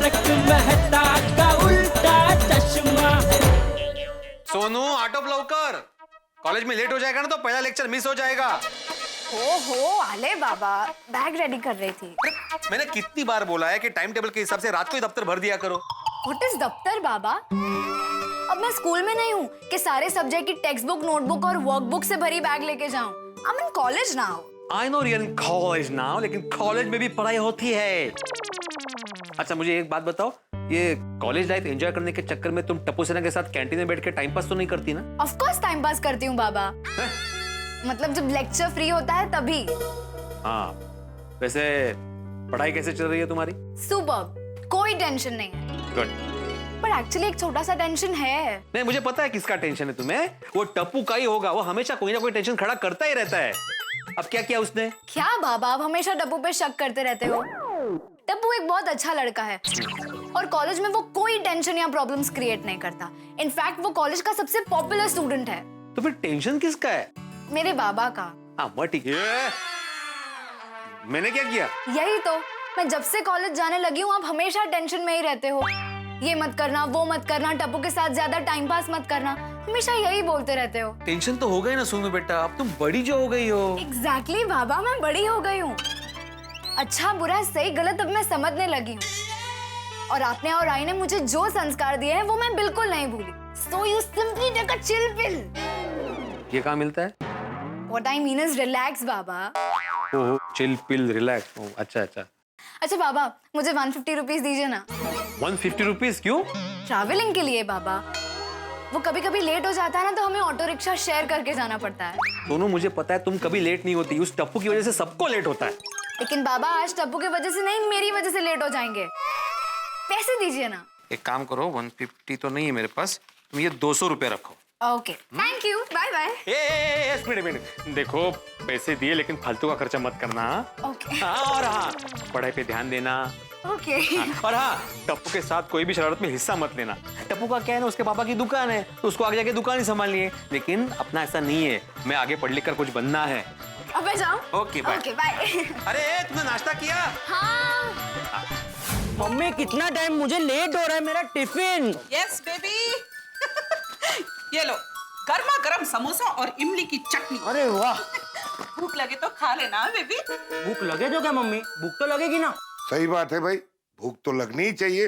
तारक मेहता का उल्टा चश्मा। सोनू आटोप लवकर, कॉलेज में लेट हो जाएगा ना तो पहला लेक्चर मिस हो जाएगा। ओहो आले बाबा, बैग रेडी कर रही थी। मैंने कितनी बार बोला है कि टाइम टेबल के हिसाब से रात को ही दफ्तर भर दिया करो। व्हाट इज दफ्तर बाबा? अब मैं स्कूल में नहीं हूँ कि सारे सब्जेक्ट की टेक्स्ट बुक, नोटबुक और वर्कबुक से भरी बैग लेके जाऊँ। I am in college now. I know you're in college now, लेकिन कॉलेज में भी पढ़ाई होती है। अच्छा मुझे एक बात बताओ, ये कॉलेज लाइफ एंजॉय करने के चक्कर में तुम टप्पू सेना के साथ कैंटीन में बैठ के टाइम पास तो नहीं करती ना? ऑफ कोर्स टाइम पास करती हूँ बाबा। मतलब जब लेक्चर फ्री होता है तभी। हाँ, वैसे पढ़ाई कैसे चल रही है तुम्हारी? सुपर्ब, कोई टेंशन नहीं है। गुड। पर एक्चुअली एक छोटा सा टेंशन है। नहीं मुझे पता है किसका टेंशन है तुम्हें, वो टप्पू का ही होगा। वो हमेशा कोई ना कोई टेंशन खड़ा करता ही रहता है। अब क्या किया उसने? क्या बाबा, आप हमेशा टप्पू पे शक करते रहते हो। टप्पू एक बहुत अच्छा लड़का है और कॉलेज में वो कोई टेंशन या प्रॉब्लम्स क्रिएट नहीं करता। इनफैक्ट वो कॉलेज का सबसे पॉपुलर स्टूडेंट है। तो फिर टेंशन किसका है? मेरे बाबा का। हाँ वो ठीक है। मैंने क्या किया? यही तो, मैं जब से कॉलेज जाने लगी हूँ आप हमेशा टेंशन में ही रहते हो। ये मत करना, वो मत करना, टप्पू के साथ ज्यादा टाइम पास मत करना, हमेशा यही बोलते रहते हो। टेंशन तो हो गई ना सोनू बेटा, अब तुम बड़ी जो हो गई हो। एग्जैक्टली बाबा, मैं बड़ी हो गई हूँ। अच्छा बुरा सही गलत अब मैं समझने लगी हूँ। और आपने और आई ने मुझे जो संस्कार दिए हैं वो मैं बिल्कुल नहीं भूली। So you simply take a chill pill. ये कहाँ मिलता है? What I mean is relax Baba. Oh chill pill relax. अच्छा अच्छा। अच्छा बाबा, मुझे 150 रुपीज दीजिए ना। 150 रुपीज क्यों? ट्रैवलिंग के लिए बाबा। वो कभी कभी लेट हो जाता है ना तो हमें ऑटो रिक्शा शेयर करके जाना पड़ता है। सोनू मुझे पता है तुम कभी लेट नहीं होती, उस टप्पू की वजह से सबको लेट होता है। लेकिन बाबा आज टप्पू की वजह से नहीं, मेरी वजह से लेट हो जाएंगे। पैसे दीजिए ना। एक काम करो, 150 तो नहीं है मेरे पास, तुम ये 200 रुपए रखो। Okay thank you, bye bye. Minute देखो, पैसे दिए लेकिन फालतू का खर्चा मत करना। ओके। हाँ और हाँ, पढ़ाई पे ध्यान देना। ओके। और हाँ, टप्पू के साथ कोई भी शरारत में हिस्सा मत लेना। टप्पू का क्या है ना, उसके पापा की दुकान है तो उसको आगे जाके दुकान ही संभालनी है, लेकिन अपना ऐसा नहीं है, मैं आगे पढ़ लिख कर कुछ बनना है। अब मैं जाऊँ? Okay bye. Okay bye. अरे तुमने नाश्ता किया? हाँ। मम्मी कितना टाइम, मुझे लेट हो रहा है, मेरा टिफिन। Yes baby. ये लो, गर्मा गर्म समोसा और इमली की चटनी। अरे वाह। भूख लगे तो खा लेना बेबी। भूख लगे तो क्या मम्मी, भूख तो लगेगी ना। सही बात है भाई, भूख तो लगनी ही चाहिए।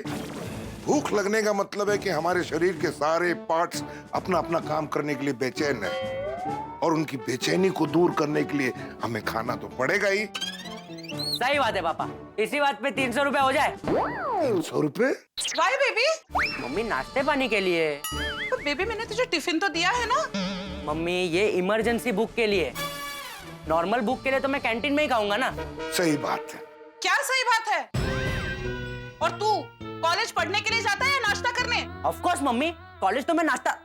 भूख लगने का मतलब है कि हमारे शरीर के सारे पार्ट्स अपना अपना काम करने के लिए बेचैन है और उनकी बेचैनी को दूर करने के लिए हमें खाना तो पड़ेगा ही। सही बात है पापा, इसी बात पे 300 रुपए हो जाए। 300 रुपए? Y baby? मम्मी नाश्ते पानी के लिए। तो बेबी मैंने तुझे टिफिन तो दिया है ना। मम्मी ये इमरजेंसी बुक के लिए, नॉर्मल बुक के लिए तो मैं कैंटीन में ही खाऊंगा ना। सही बात है। क्या सही बात है? और तू कॉलेज पढ़ने के लिए जाता है या नाश्ता करने? ऑफ कोर्स मम्मी, कॉलेज तो मैं नाश्ता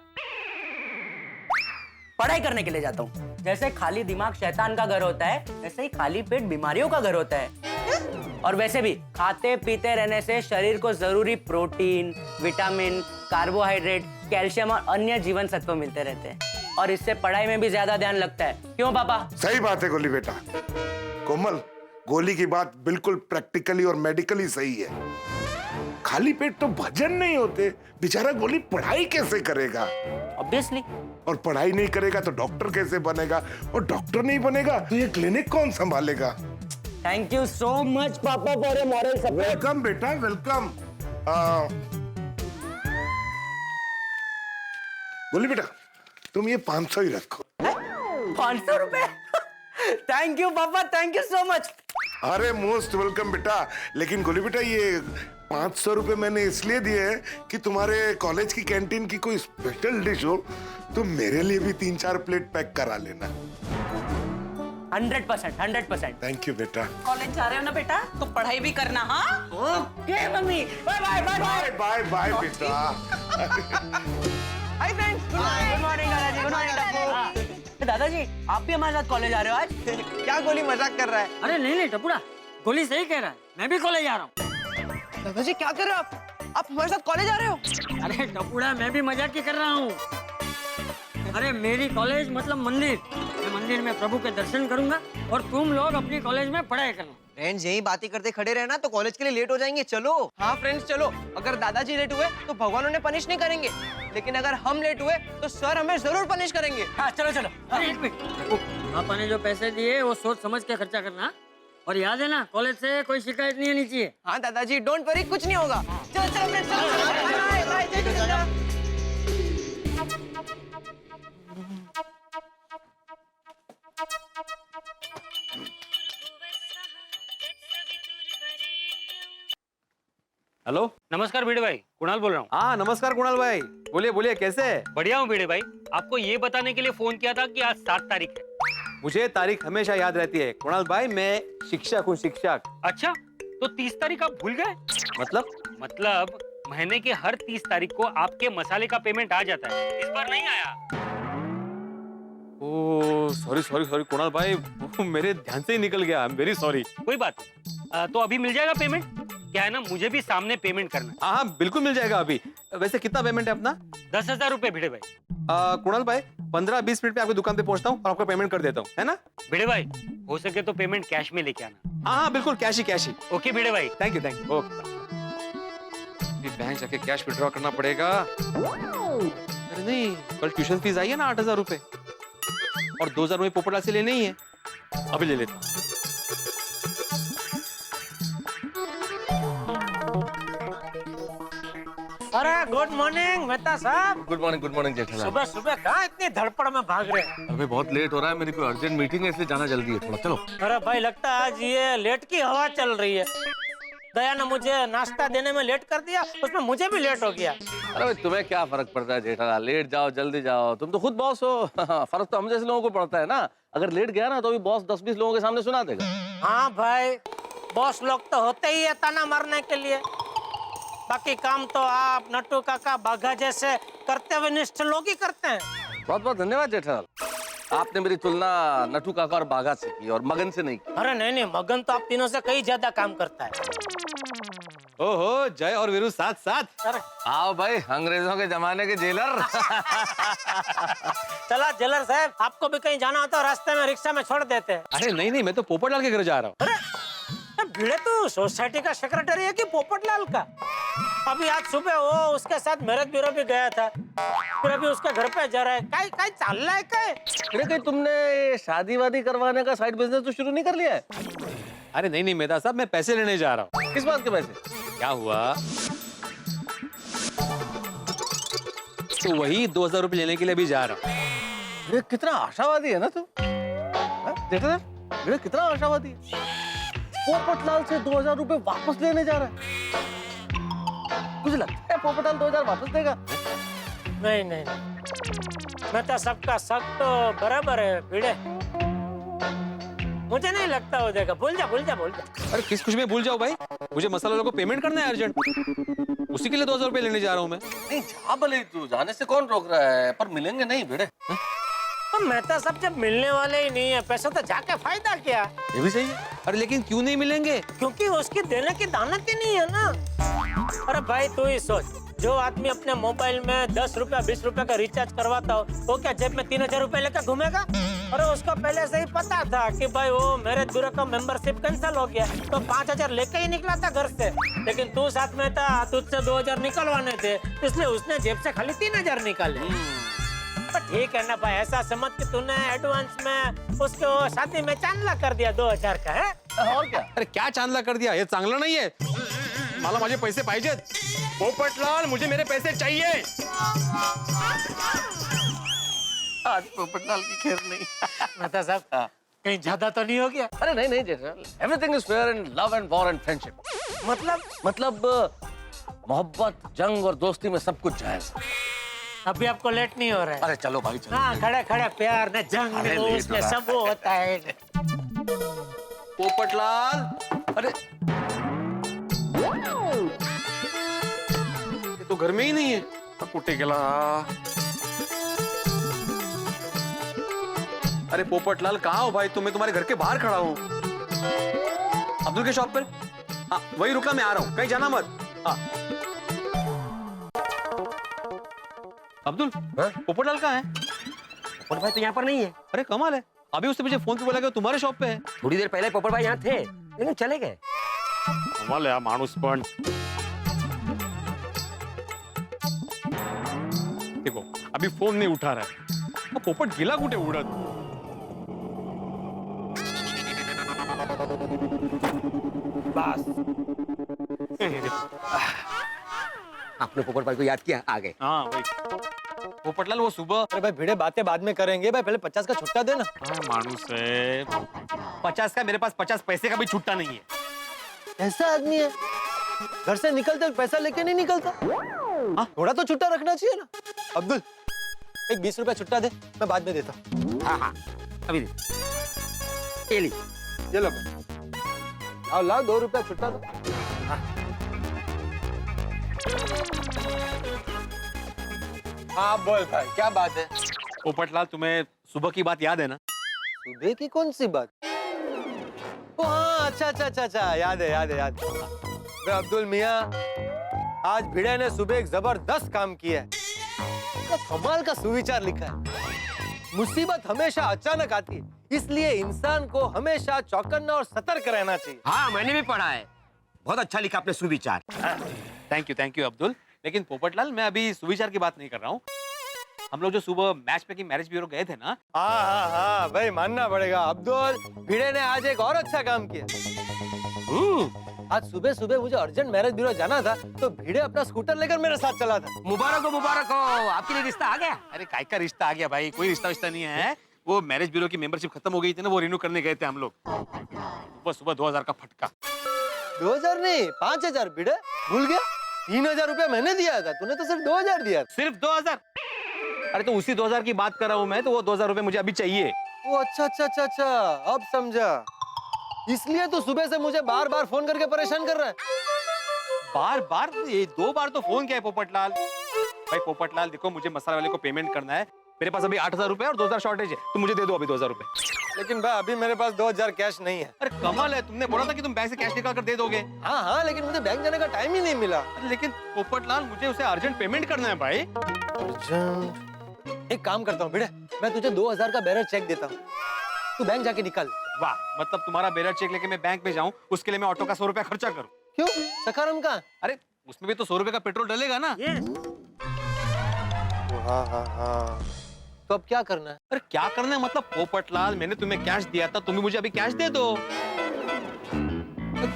पढ़ाई करने के लिए जाता हूँ। जैसे खाली दिमाग शैतान का घर होता है, वैसे ही खाली पेट बीमारियों का घर होता है। और वैसे भी खाते पीते रहने से शरीर को जरूरी प्रोटीन, विटामिन, कार्बोहाइड्रेट, कैल्शियम और अन्य जीवन सत्व मिलते रहते हैं और इससे पढ़ाई में भी ज्यादा ध्यान लगता है। क्यों पापा? सही बात है गोली बेटा। कोमल, गोली की बात बिल्कुल प्रैक्टिकली और मेडिकली सही है। खाली पेट तो भजन नहीं होते। बेचारा गोली पढ़ाई कैसे करेगा? ऑब्वियसली। और पढ़ाई नहीं करेगा तो डॉक्टर कैसे बनेगा? और डॉक्टर नहीं बनेगा तो ये क्लिनिक कौन संभालेगा? थैंक यू सो मच पापा for your moral support. Welcome बेटा, वेलकम। गोली बेटा, तुम ये 500 ही रखो। 500 रुपए? थैंक यू पापा, थैंक यू सो मच। अरे मोस्ट वेलकम बेटा। लेकिन गोली बेटा, ये 500 रुपए मैंने इसलिए दिए हैं कि तुम्हारे कॉलेज की कैंटीन की कोई स्पेशल डिश हो तो मेरे लिए भी 3-4 प्लेट पैक करा लेना। 100%, 100%। थैंक यू बेटा। कॉलेज जा रहे हो ना बेटा, तो पढ़ाई भी करना। हाँ okay mummy, bye bye bye bye bye bye बेटा। Hi friends. गुड मॉर्निंग दादाजी, गुड मॉर्निंग टप्पू। दादाजी आप भी हमारे साथ कॉलेज आ रहे हो आज? क्या गोली मजाक कर रहा है? अरे नहीं टपुड़ा, गोली सही कह रहा है, मैं भी कॉलेज आ रहा हूँ। दादाजी क्या कर रहे हो आप हमारे साथ कॉलेज आ रहे हो? अरे टपुड़ा, मैं भी मजाक ही कर रहा हूँ। अरे मेरी कॉलेज मतलब मंदिर, मैं मंदिर में प्रभु के दर्शन करूंगा और तुम लोग अपनी कॉलेज में पढ़ाई करना। फ्रेंड्स यही बातें करते खड़े रहना तो कॉलेज के लिए लेट हो जाएंगे। चलो। हाँ फ्रेंड्स चलो। अगर दादाजी लेट हुए तो भगवान उन्हें पनिश नहीं करेंगे, लेकिन अगर हम लेट हुए तो सर हमें जरूर पनिश करेंगे। हाँ चलो चलो। अरे एक मिनट, पापा ने जो पैसे दिए वो सोच समझ के खर्चा करना, और याद है ना कॉलेज से कोई शिकायत नहीं आनी चाहिए। हाँ दादाजी डोंट वरी, कुछ नहीं होगा। चलो चलो फ्रेंड्स चलो चलो। बाय बाय जय गुरुदेव। हेलो। नमस्कार भिड़े भाई, कुणाल बोल रहा हूँ। हाँ नमस्कार कुणाल भाई, बोलिए बोलिए कैसे है? बढ़िया हूँ भिड़े भाई। आपको ये बताने के लिए फोन किया था कि आज 7 तारीख है। मुझे तारीख हमेशा याद रहती है कुणाल भाई, मैं शिक्षक हूँ शिक्षक। अच्छा, तो 30 तारीख आप भूल गए? मतलब महीने के हर 30 तारीख को आपके मसाले का पेमेंट आ जाता है, इस बार नहीं आया। Oh sorry sorry sorry Kunal भाई, वो मेरे ध्यान से ही निकल गया, आई एम वेरी सॉरी। कोई बात नहीं, तो अभी मिल जाएगा पेमेंट? क्या है ना, मुझे भी सामने पेमेंट करना है। हाँ हाँ बिल्कुल मिल जाएगा अभी। वैसे कितना पेमेंट है अपना? 10,000 रुपए भिड़े भाई। कुणाल भाई 15-20 मिनट में आपकी दुकान पे पहुंचता हूँ और आपको पेमेंट कर देता हूँ, है ना? भिड़े भाई हो सके तो पेमेंट कैश में लेके आना। हाँ हाँ बिल्कुल कैश ही। ओके भिड़े भाई। Thank you okay. बैंक जाके कैश विड्रॉ करना पड़ेगा। अरे नहीं, कल ट्यूशन फीस आई है ना 8,000 रुपए, और 2,000 रुपए पोपटलाल से लेने ही है, अभी ले लेता हूँ। अरे गुड मॉर्निंग मेहता साहब। Good morning Jethalal. सुबह सुबह कहाँ इतनी धड़पड़ में भाग रहे हैं? अबे बहुत लेट हो रहा है, मेरी कोई अर्जेंट मीटिंग है इसलिए जाना जल्दी है थोड़ा। चलो। अरे भाई लगता है आज ये लेट की हवा चल रही है। दया ने मुझे नाश्ता देने में लेट कर दिया, उसमें मुझे भी लेट हो गया। अरे भाई तुम्हें क्या फर्क पड़ता है जेठालाल, लेट जाओ जल्दी जाओ, तुम तो खुद बॉस हो। फर्क तो हम जैसे लोगों को पड़ता है ना, अगर लेट गया ना तो भी बॉस 10-20 लोगों के सामने सुना देगा। हाँ भाई, बॉस लोग तो होते ही है ताना मारने के लिए, बाकी काम तो आप नट्टू काका बाघा जैसे करते हुए निष्ठ लोग ही करते हैं। बहुत बहुत धन्यवाद जेठालाल, आपने मेरी तुलना नट्टू काका और बाघा से की और मगन से नहीं की। अरे नहीं, मगन तो आप तीनों से कहीं ज्यादा काम करता है। ओहो जय और वीरू साथ साथ। अरे आओ भाई अंग्रेजों के जमाने के जेलर। चला जेलर साहब, आपको भी कहीं जाना हो तो रास्ते में रिक्शा में छोड़ देते हैं। अरे नहीं, मैं तो पोपटलाल के घर जा रहा हूँ। भिड़े तो सोसाइटी का सेक्रेटरी है कि पोपटलाल का? अभी आज सुबह वो उसके साथ मेरठ ब्यूरो भी गया था, फिर अभी उसके घर पे जा रहा है। काय चल रहा है काय? अरे कहीं तुमने शादी वादी करवाने का साइड बिजनेस तो शुरू नहीं कर लिया है? अरे नहीं मेहता साहब, मैं पैसे लेने जा रहा हूँ। किस बात के पैसे? क्या हुआ, तो वही 2,000 रुपए लेने के लिए भी जा रहा हूँ। अरे कितना आशावादी है ना तू, जेठालाल अरे कितना आशावादी है। पोपटलाल से 2,000 रुपए वापस लेने जा रहा है। मुझे लगता है पोपटलाल 2,000 वापस देगा। नहीं, मैं तो सबका सब तो बराबर है भिड़े, मुझे नहीं लगता हो जाएगा। भूल जा। अरे किस खुशी में भूल जाओ भाई, मुझे मसाला वालों को पेमेंट करना है अर्जेंट, उसी के लिए 2,000 रुपए लेने जा रहा हूँ मैं। नहीं जा भले तू, जाने से कौन रोक रहा है, पर मिलेंगे नहीं भिड़े। तो मेहता सब जब मिलने वाले ही नहीं है पैसा तो जाके फायदा क्या? ये भी सही है। अरे लेकिन क्यों नहीं मिलेंगे? क्योंकि उसकी देने की दानत ही नहीं है ना। अरे भाई तू ही सोच, जो आदमी अपने मोबाइल में 10 रुपया 20 रुपया का रिचार्ज करवाता हो, वो क्या जेब में 3,000 रुपए लेकर घूमेगा? अरे उसको पहले से ही पता था कि भाई वो मेरे ब्यूरो का मेंबरशिप कैंसिल हो गया, तो 5,000 लेके ही निकला था घर से। लेकिन तू साथ में था, तुझसे 2,000 निकलवाने थे, इसलिए उसने जेब से खाली 3,000 निकाले। ठीक है ना भाई, ऐसा समझ कि तूने एडवांस में उसको शादी में चांदला कर दिया 2,000 का है। और क्या? अरे क्या चांदला कर दिया, ये चांगला नहीं है। मला माझे पैसे पाहिजेत पोपटलाल, मुझे मेरे पैसे चाहिए। आज पोपटलाल की खैर नहीं। मेहता साहब कहीं ज्यादा तो नहीं हो गया? अरे नहीं Jethalal, everything is fair in love and war and friendship. मतलब मोहब्बत, जंग और दोस्ती में सब कुछ जायज। अभी आपको लेट नहीं हो रहा है? अरे चलो भाई चलो। हाँ खड़े प्यार न जंग न उसमें सब वो होता है। पोपटलाल, अरे ये तो घर में ही नहीं है, कुठे गेला? अरे पोपटलाल कहाँ हो भाई तुम? मैं तुम्हारे घर के बाहर खड़ा हूँ, अब्दुल के शॉप पर। हाँ वही रुका, मैं आ रहा हूँ, कहीं जाना मत। हाँ अब्दुल, पोपटलाल कहाँ है? पोपट भाई तो यहाँ पर नहीं है। अरे कमाल है, अभी उसने मुझे फोन पे बोला कि तुम्हारे शॉप पे है। थोड़ी देर पहले पोपट भाई यहाँ थे, लेकिन चले गए। कमाल है माणूस पण। देखो अभी फोन नहीं उठा रहा है, वो पोपट गेला कुठे उडत। बस आपने पोपट भाई को याद किया, आ गए। हाँ भाई पोपटलाल वो सुबह। अरे भाई भिड़े बातें बाद में करेंगे भाई, पहले 50 का छुट्टा देना। हाँ माणूस है 50 का, मेरे पास 50 पैसे का भी छुट्टा नहीं है। ऐसा आदमी है, घर से निकलते पैसा लेके नहीं निकलता। हाँ थोड़ा तो छुट्टा रखना चाहिए ना। अब्दुल एक 20 रुपया छुट्टा दे, मैं बाद में देता हूँ। हाँ हाँ अभी दे। ये ली। ये लो भाई, आओ लाओ 2 रुपया छुट्टा दो। हाँ बोल भाई, क्या बात है? पोपटलाल तुम्हें सुबह की बात याद है ना? सुबह की कौन सी बात? ओ हाँ, अच्छा, याद है याद है। बे अब्दुल मियाँ, आज भिड़े ने सुबह एक जबरदस्त काम किया है। कमाल का सुविचार लिखा है। मुसीबत हमेशा अचानक आती है, इसलिए इंसान को हमेशा चौकन्ना और सतर्क रहना चाहिए। हाँ मैंने भी पढ़ा है, बहुत अच्छा लिखा आपने सुविचार। Thank you Abdul. लेकिन पोपटलाल मैं अभी सुविचार की बात नहीं कर रहा हूँ। हम लोग जो सुबह मैच मेकिंग मैरिज ब्यूरो गए थे ना। हाँ भाई मानना पड़ेगा अब्दुल, भिड़े ने आज एक और अच्छा काम किया। आज सुबह सुबह मुझे अर्जेंट मैरिज ब्यूरो जाना था, तो भिड़े अपना स्कूटर लेकर मेरे साथ चला था। मुबारक हो, आपके लिए रिश्ता आ गया। अरे काय का रिश्ता आ गया भाई, कोई रिश्ता नहीं है। वो मैरिज ब्यूरो की मेंबरशिप खत्म हो गई थी ना, वो रिन्यू करने गए थे हम लोग। सुबह 2000 का फटका। 2000 नहीं 5000। भिड़े भूल गया, 3000 रुपया मैंने दिया था, तूने तो सिर्फ 2000 दिया। सिर्फ 2000? अरे तो उसी 2000 की बात कर रहा हूँ मैं, तो वो 2000 रुपए मुझे अभी चाहिए। ओ अच्छा, अब समझा। इसलिए तू सुबह से मुझे बार बार फोन करके परेशान कर रहा है। बार? ये 2 बार तो फोन किया है पोपटलाल। भाई पोपटलाल देखो, मुझे मसाला वाले को पेमेंट करना है। मेरे पास अभी 8000 रुपए और 2000 शॉर्टेज है, तो मुझे दे दो अभी 2000 रुपए। लेकिन भाई अभी मेरे पास 2000 कैश नहीं है। अरे कमाल है, तुमने बोला था कि तुम बैंक से कैश निकाल कर दे दोगे। हाँ लेकिन मुझे बैंक जाने का टाइम ही नहीं मिला। लेकिन पोपटलाल मुझे उसे अर्जेंट पेमेंट करना है भाई। एक काम करता हूँ भिड़े, मैं तुझे 2000 का बैरर चेक देता हूँ, तू बैंक जाके निकाल। वाह, मतलब तुम्हारा बेरर चेक लेके मैं बैंक में जाऊं, उसके लिए मैं ऑटो का 100 रुपया खर्चा करूं? क्यों? सखाराम कहाँ? अरे उसमें भी तो 100 रुपए का पेट्रोल डलेगा ना। हाँ। तो अब क्या करना है? अरे क्या करना है मतलब पोपटलाल, मैंने तुम्हें कैश दिया था, तुम्हें मुझे अभी कैश दे दो।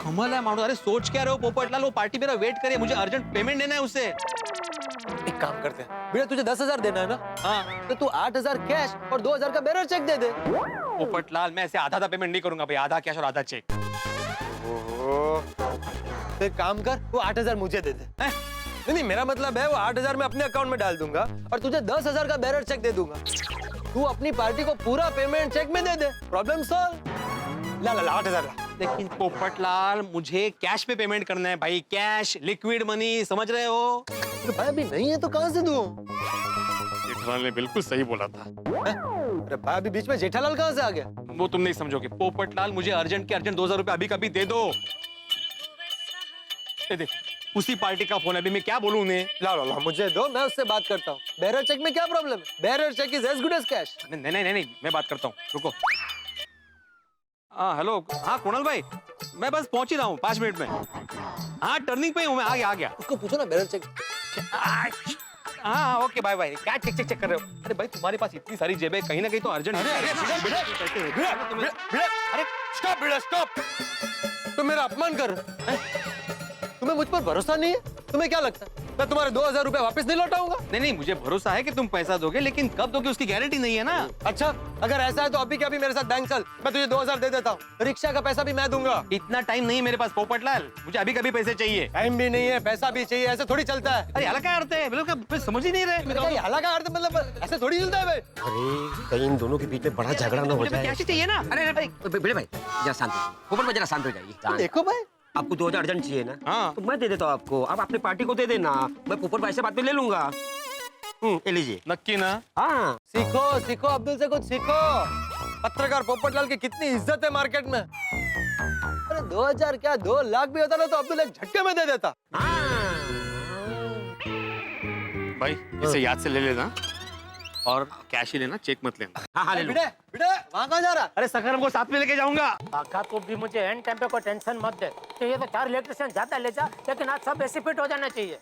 कमाल है मानो। अरे सोच क्या रहे हो पोपटलाल, वो पार्टी मेरा वेट करे, मुझे अर्जेंट पेमेंट देना है उसे। एक काम करते हैं भैया, तुझे 10,000 देना है ना? हाँ तो तू 8000 कैश और 2000 का बैरर चेक दे दे। पोपटलाल मैं ऐसे आधा पेमेंट नहीं करूंगा भाई, आधा कैश और आधा चेक। तो एक काम कर, वो 8000 मुझे दे दे। नहीं मेरा मतलब है वो 8000 मैं अपने अकाउंट में डाल दूंगा और तुझे 10,000 का बैरर चेक दे दूंगा। तू अपनी पार्टी को पूरा पेमेंट चेक में दे दे, प्रॉब्लम सॉल्व। ला 8000 ला। लेकिन पोपटलाल मुझे कैश पे पेमेंट करना है भाई, कैश, लिक्विड मनी, समझ रहे हो? तो भाई अभी नहीं है तो कहाँ से दूं? जेठालाल ने बिल्कुल सही बोला था। अरे भाई अभी बीच में जेठालाल कहाँ से आ गया? वो तुम नहीं समझोगे पोपटलाल, मुझे अर्जेंट के अर्जेंट 2000 रुपए अभी कभी दे दो। देखो उसी पार्टी का फोन है, अभी मैं क्या बोलूं उन्हें? ला मुझे दो, मैं उससे बात करता हूँ। बैरर चेक में क्या प्रॉब्लम है? Bearer cheque is as good as cash. नहीं, मैं बात करता हूँ, रुको। हाँ हेलो, हाँ कुणाल भाई, मैं बस पहुंच ही रहा हूँ 5 मिनट में। हाँ टर्निंग पे हूँ मैं, आ गया। उसको पूछो ना बैरर चेक। हाँ ओके बाय बाय। क्या चेक कर रहे हो? अरे भाई तुम्हारे पास इतनी सारी जेबें, कहीं ना कहीं तो अर्जेंट। अरे स्टॉप। तुम मेरा अपमान कर रहे हो। तुम्हें मुझ पर भरोसा नहीं है? तुम्हें क्या लगता है मैं तुम्हारे 2000 रुपए वापस नहीं लौटाऊंगा? नहीं मुझे भरोसा है कि तुम पैसा दोगे, लेकिन कब दोगे उसकी गारंटी नहीं है ना। अच्छा अगर ऐसा है तो अभी क्या अभी मेरे साथ बैंक चल, मैं तुझे 2000 दे देता हूँ, रिक्शा का पैसा भी मैं दूंगा। इतना टाइम नहीं है मेरे पास पोपटलाल, मुझे अभी कभी पैसे चाहिए। टाइम भी नहीं है, पैसा भी चाहिए, ऐसे थोड़ी चलता है। अरे क्या अर्थ है, बिल्कुल समझ ही नहीं रहे। हाला का अर्थ मतलब ऐसे थोड़ी चलता है भाई। अरे कहीं इन दोनों के बीच में बड़ा झगड़ा ना हो जाए। कैश चाहिए ना। अरे बेटे भाई जरा शांत हो, पोपट भाई जरा शांत हो जाइए। देखो भाई आपको 2000 अर्जेंट चाहिए ना? हाँ। तो मैं दे देता हूँ आपको, आप अपनी पार्टी को दे देना, मैं पोपट भाई से बात में ले लूंगा। ये लीजिए। नक्की ना? हाँ सीखो अब्दुल से कुछ सीखो। पत्रकार पोपटलाल की कितनी इज्जत है मार्केट में। अरे 2000 क्या 2 लाख भी होता ना तो अब्दुल एक झटके में दे देता। भाई इसे याद से ले लेना। और कैश ही लेना, चेक मत लेना। हाँ ले लो। बेटे वहाँ कहाँ जा रहा? अरे सखर हमको साथ में लेके जाऊंगा। काका तू भी मुझे एंड टाइम पे कोई टेंशन मत दे। चाहिए तो 4 इलेक्ट्रिशियन जाता ले जा, लेकिन आज सब ऐसे फिट हो जाना चाहिए।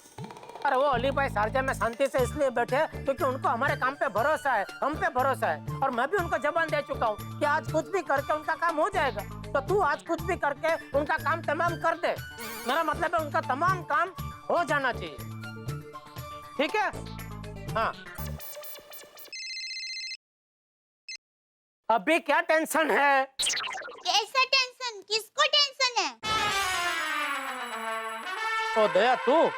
अरे वो अली भाई शारजा में शांति से इसलिए बैठे क्योंकि उनको हमारे काम पे भरोसा है, हम पे भरोसा है। और मैं भी उनको जबान दे चुका हूँ कि आज कुछ भी करके उनका काम हो जाएगा। तो तू आज कुछ भी करके उनका काम तमाम कर दे। मेरा मतलब है उनका तमाम काम हो जाना चाहिए, ठीक है? हाँ अभी क्या टेंशन है? कैसा टेंशन? किसको टेंशन है? ओ दया तू?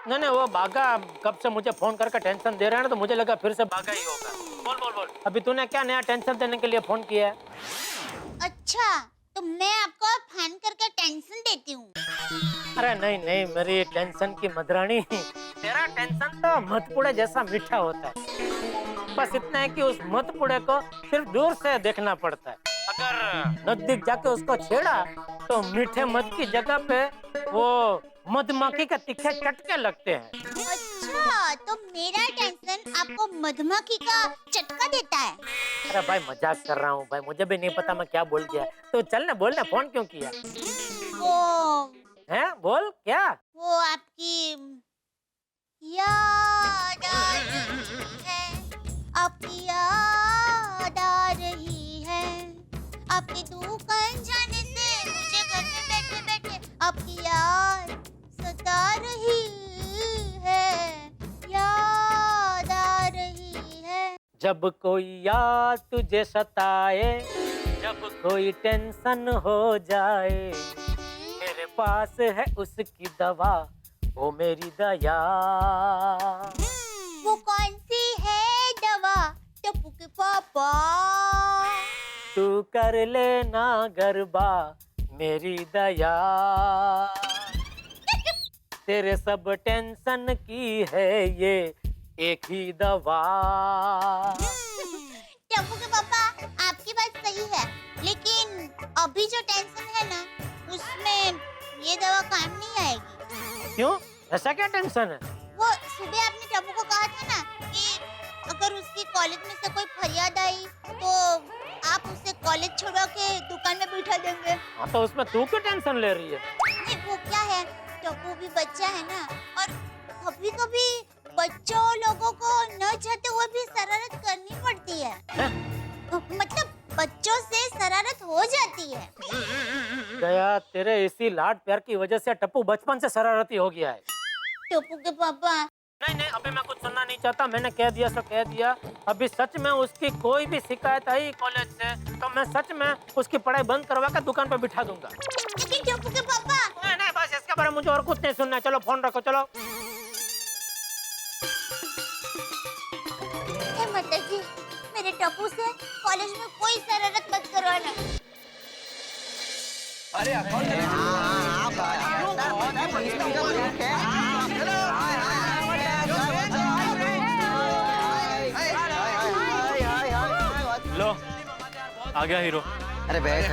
नहीं वो बागा कब से मुझे फोन करके टेंशन दे रहा है ना, तो मुझे लगा फिर से बागा ही होगा। बोल बोल बोल, अभी तूने क्या नया टेंशन देने के लिए फोन किया है? अच्छा तो मैं आपको फोन करके टेंशन देती हूँ? अरे नहीं मेरी टेंशन की मदरानी, तेरा टेंशन तो मधपुड़े जैसा मीठा होता है। बस इतना है कि उस मधपुड़े को सिर्फ दूर से देखना पड़ता है। अगर नजदीक जाके उसको छेड़ा तो मीठे मध की जगह पे वो मधुमक्खी के तीखे चटके लगते हैं। अच्छा तो मेरा टेंशन आपको मधुमक्खी का चटका देता है? अरे भाई मजाक कर रहा हूँ भाई, मुझे भी नहीं पता मैं क्या बोल दिया। तो चल ना बोल ना, फोन क्यों किया वो है? बोल क्या? वो आपकी याद आ रही है, आपकी याद आ रही है, आपकी दुकान जाने से मुझे घर में बैठे बैठे आपकी याद सता रही है, याद आ रही है। जब कोई याद तुझे सताए, जब कोई टेंशन हो जाए, मेरे पास है उसकी दवा, वो मेरी दया। वो कौन सी है दवा टप्पू के पापा? तू कर लेना गरबा मेरी दया, तेरे सब टेंशन की है ये एक ही दवा। टप्पू के पापा आपकी बात सही है, लेकिन अभी जो टेंशन है ना उसमें ये दवा काम नहीं आएगी। क्यों? ऐसा क्या टेंशन है? वो सुबह आपने टप्पू को कहा था ना कि अगर उसकी कॉलेज में से कोई फरियाद आई तो आप उसे कॉलेज छोड़ा के दुकान में बिठा देंगे। हाँ तो उसमें तू क्यों टेंशन ले रही है? नहीं वो क्या है, टप्पू भी बच्चा है ना, और कभी कभी बच्चों लोगों को न चाहते हुए भी शरारत करनी पड़ती है। मतलब बच्चों से शरारत हो जाती है। गया तेरे इसी लाड प्यार की वजह से टप्पू बचपन से शरारती हो गया है। टप्पू के पापा नहीं अभी मैं कुछ सुनना नहीं चाहता, मैंने कह दिया सो कह दिया। अभी सच में उसकी कोई भी शिकायत आई कॉलेज से तो मैं सच में उसकी पढ़ाई बंद करवा कर दुकान पर बिठा दूंगा। लेकिन टप्पू के पापा नहीं बस इसके बारे में मुझे और कुछ नहीं सुनना है। चलो फोन रखो चलो। माता जी मेरे टप्पू से कॉलेज में कोई शरारत मत करवाना। अरे लो आ गया हीरो। अरे बैठ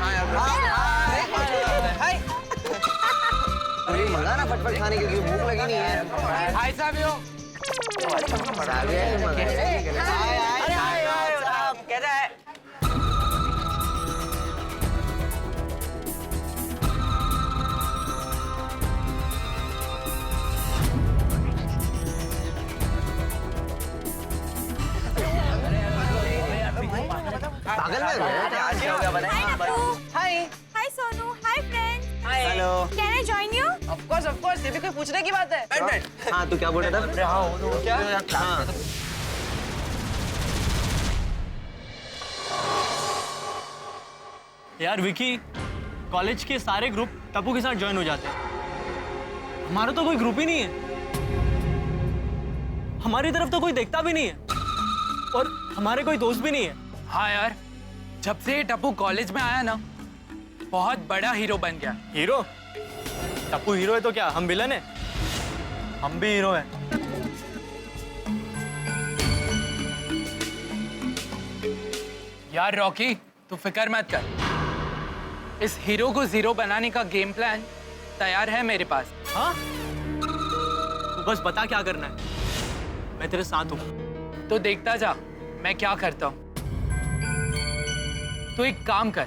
मंगा ना फटफट खाने की, भूख लगी नहीं है। भाई साहब यो कैसा है? पागल में hi hi Sonu, hi friends, hello. Can I join you? Of course ये भी कोई पूछने की बात है। बैठ। हाँ तू क्या बोल रहा था? क्या? हाँ। यार विकी, कॉलेज के सारे ग्रुप टप्पू के साथ ज्वाइन हो जाते हैं, हमारा तो कोई ग्रुप ही नहीं है। हमारी तरफ तो कोई देखता भी नहीं है और हमारे कोई दोस्त भी नहीं है। हाँ यार, जब से टप्पू कॉलेज में आया ना बहुत बड़ा हीरो बन गया। हीरो? टप्पू हीरो है तो क्या हम विलन है? हम भी हीरो हैं। यार रॉकी तू फिक्र मत कर, इस हीरो को जीरो बनाने का गेम प्लान तैयार है मेरे पास। हाँ? तू बस बता क्या करना है, मैं तेरे साथ हूँ। तो देखता जा। मैं क्या करता हूँ। तू एक काम कर,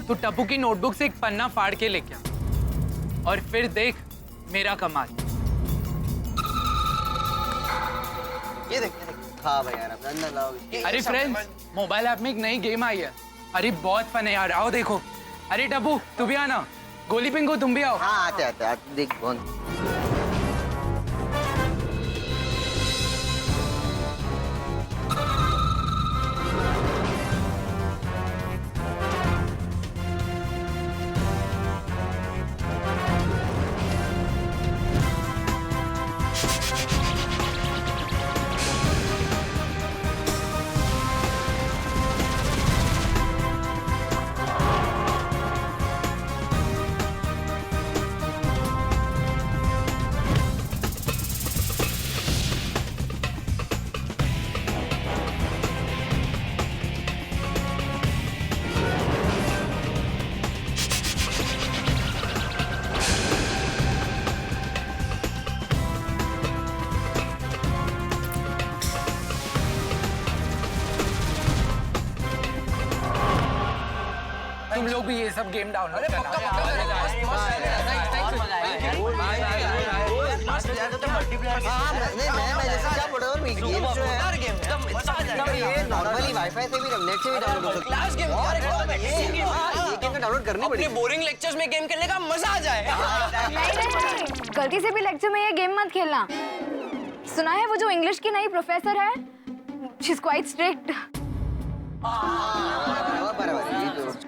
तू टप्पू की नोटबुक से एक पन्ना फाड़ के लेके आ और फिर देख मेरा कमाल। ये देख हाँ भाई यार अपना अंदर लाओ। अरे फ्रेंड्स, मोबाइल ऐप में एक नई गेम आई है। अरे बहुत फन है यार, आओ देखो। अरे टप्पू तू भी आना, गोली पिंगू तुम भी आओ। हाँ आते देख कौन। तुम लोग भी ये सब गेम डाउनलोड करना। नॉर्मली वाईफाई से भी नेट से भी डाउनलोड हो सकता है। ये गेम डाउनलोड करनी पड़ेगी। बोरिंग लेक्चर्स में गेम खेलने का मजा आ जाए। नहीं, गलती से भी लेक्चर में ये गेम मत खेलना। सुना है वो जो इंग्लिश की नई प्रोफेसर है, शी इज क्वाइट स्ट्रिक्ट।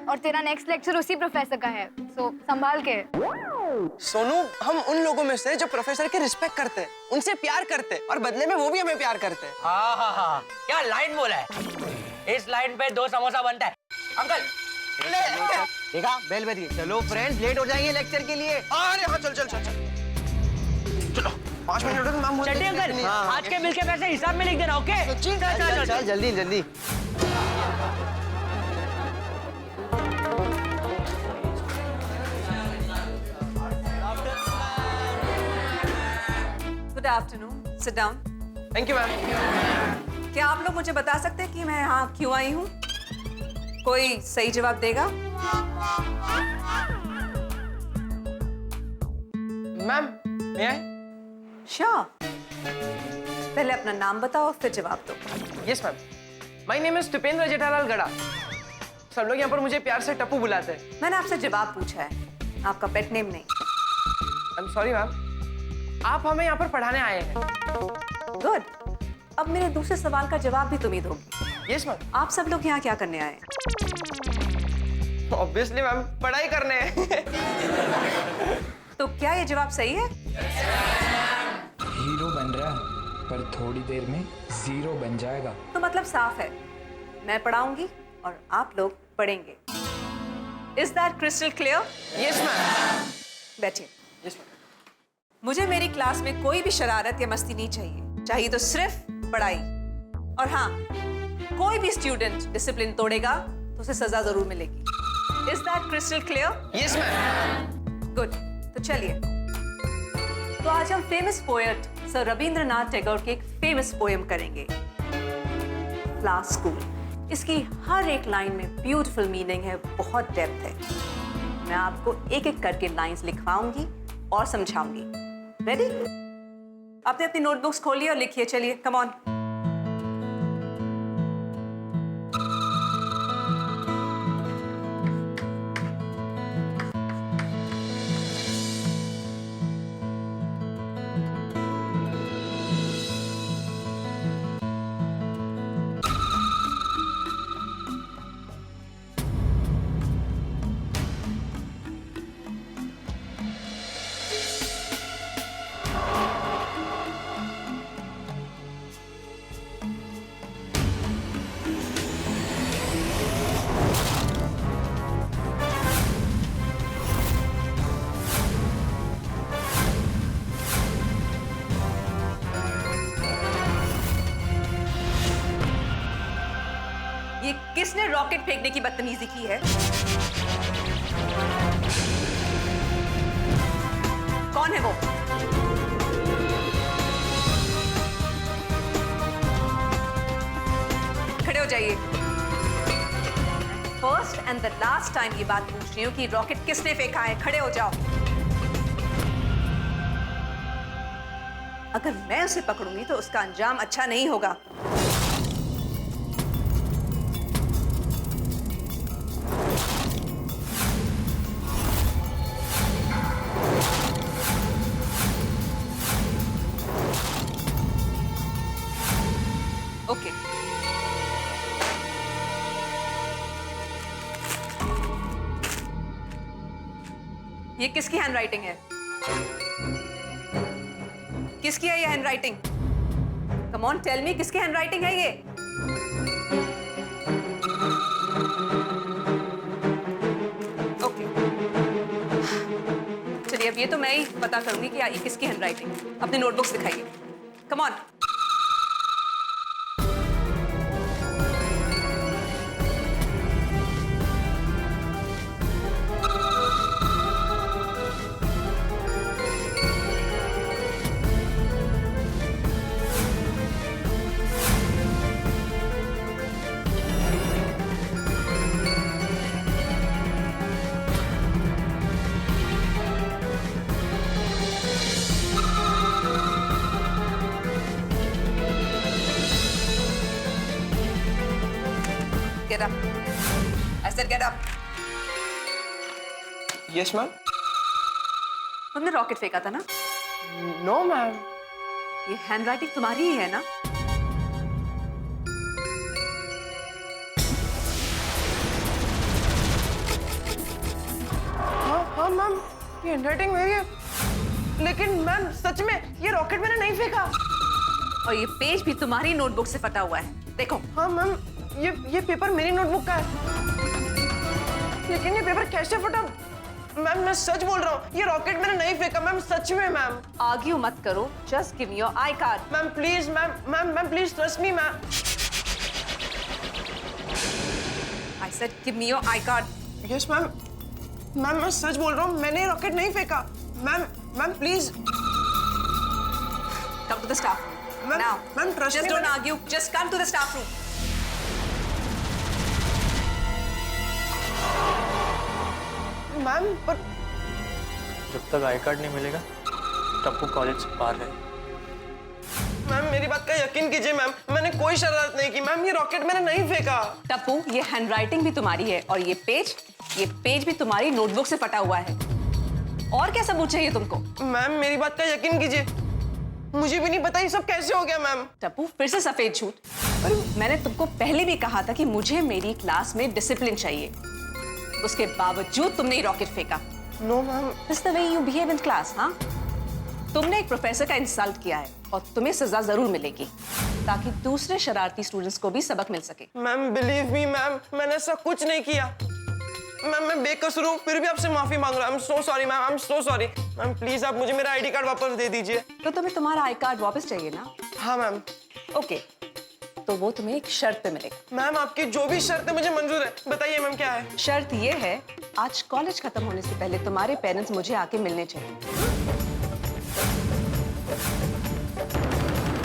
और तेरा नेक्स्ट लेक्चर उसी प्रोफेसर का है, सो संभाल के। सोनू, हम उन लोगों में से जो प्रोफेसर की रिस्पेक्ट करते हैं, उनसे प्यार करते हैं और बदले में वो भी हमें प्यार करते हैं। हाँ क्या लाइन बोला है। इस लाइन पे 2 समोसा बनता है। अंकल देखा बेल बज गई। चलो फ्रेंड्स, लेट हो जाएंगे लेक्चर के लिए। अरे हाँ चल चलो 5 मिनट तो मैम। चलिए अंकल, आज के बिल के पैसे हिसाब में लिख देना। ओके चल जल्दी जल्दी। Good afternoon, sit down. Thank you ma'am. क्या आप लोग मुझे बता सकते हैं कि मैं यहाँ क्यों आई हूँ? कोई सही जवाब देगा? मैम मैं श्योर। पहले अपना नाम बताओ फिर जवाब दो। Yes ma'am, my name is Tipendra Jethalal गड़ा। सब लोग यहाँ पर मुझे प्यार से टप्पू बुलाते हैं। मैंने आपसे जवाब पूछा है, आपका पेट नेम नहीं। आई एम सॉरी मैम, आप हमें यहाँ पर पढ़ाने आए हैं। गुड। अब मेरे दूसरे सवाल का जवाब भी तुम ही दोगी। Yes ma'am. आप सब लोग यहाँ क्या करने आए? ऑब्वियसली मैम, पढ़ाई करने हैं। तो क्या ये जवाब सही है? हीरो बन रहा है पर थोड़ी देर में जीरो बन जाएगा। तो मतलब साफ है, मैं पढ़ाऊंगी और आप लोग पढ़ेंगे। Is that crystal clear? Yes ma'am. बैठिए। Yes ma'am. मुझे मेरी क्लास में कोई भी शरारत या मस्ती नहीं चाहिए। चाहिए तो सिर्फ पढ़ाई। और हाँ, कोई भी स्टूडेंट डिसिप्लिन तोड़ेगा तो उसे सजा जरूर मिलेगी। Is that crystal clear? Yes ma'am. Good. तो चलिए, तो आज हम famous poet sir Rabindranath Tagore की एक फेमस पोएम करेंगे, फ्लावर स्कूल। इसकी हर एक लाइन में ब्यूटीफुल मीनिंग है, बहुत डेप्थ है। मैं आपको एक एक करके लाइंस लिखवाऊंगी और समझाऊंगी। रेडी? आपने अपनी नोटबुक्स खोलिए और लिखिए। चलिए, कम ऑन। ये किसने रॉकेट फेंकने की बदतमीजी की है? कौन है वो? हो जाइए। First and the last time ये बात पूछ रही हूँ कि रॉकेट किसने फेंका है। खड़े हो जाओ। अगर मैं उसे पकड़ूंगी तो उसका अंजाम अच्छा नहीं होगा। ओके। ये किसकी हैंडराइटिंग है? किसकी है ये handwriting? Come on tell me, किसकी हैंडराइटिंग है ये? ओके, चलिए अब ये तो मैं ही पता करूंगी कि ये किसकी हैंडराइटिंग है। अपनी नोटबुक्स दिखाइए। Come on. Get up. I said get up. Yes ma'am. तुमने रॉकेट फेंका था ना? No ma'am. ये हैंडराइटिंग तुम्हारी ही है ना? हाँ मैम, ये हैंडराइटिंग मेरी है। लेकिन मैम सच में ये रॉकेट मैंने नहीं फेंका। और ये पेज भी तुम्हारी नोटबुक से फटा हुआ है। देखो। हाँ मैम, ये पेपर मेरी नोटबुक का है। लेकिन ये पेपर कैसे फटा? मैम मैं सच बोल रहा हूँ, ये रॉकेट मैंने नहीं फेंका मैम, सच में मैम। आर्ग्यू मत करो, just give me your I card. Ma'am please, ma'am please trust me ma'am. I said give me your I card. Yes ma'am, मैं सच बोल रहा हूँ, मैंने ये रॉकेट नहीं फेंका। Ma'am please come to the staff room now. Ma'am trust just don't argue, just come to the staff room. Ma'am पर जब तक आई कार्ड नहीं मिलेगा टप्पू कॉलेज से बाहर है। मैम मेरी बात का यकीन कीजिए मैम, मैंने कोई शरारत नहीं की मैम, ये रॉकेट मैंने नहीं फेंका। टप्पू, ये हैंडराइटिंग भी तुम्हारी है और ये पेज भी तुम्हारी नोटबुक से फटा हुआ है। और क्या सबूत चाहिए तुमको? मैम मेरी बात का यकीन कीजिए, मुझे भी नहीं पता ये सब कैसे हो गया मैम। टप्पू फिर से सफेद झूठ। मैंने तुमको पहले भी कहा था कि मुझे मेरी क्लास में डिसिप्लिन चाहिए, उसके बावजूद तुमने रॉकेट फेंका। No ma'am. This the way you behave in class. हाँ, तुमने एक प्रोफेसर का इंसल्ट किया है और तुम्हें सजा जरूर मिलेगी, ताकि दूसरे शरारती स्टूडेंट्स को भी सबक मिल सके। मैम बिलीव मी मैम, मैंने ऐसा कुछ नहीं किया मैम, मैं बेकसूर हूँ, फिर भी आपसे माफी मांग रहा हूँ। I am so sorry ma'am, I am so sorry ma'am, please आप मुझे मेरा आईडी कार्ड वापस दे दीजिए। तो तुम्हें तुम्हारा आई कार्ड वापस चाहिए ना? हाँ मैम। ओके, तो वो तुम्हें एक शर्त पे मिलेगा। मैम आपकी जो भी शर्त है मुझे मंजूर है, बताइए मैम क्या है? शर्त ये है, आज कॉलेज खत्म होने से पहले तुम्हारे पेरेंट्स मुझे आके मिलने चाहिए।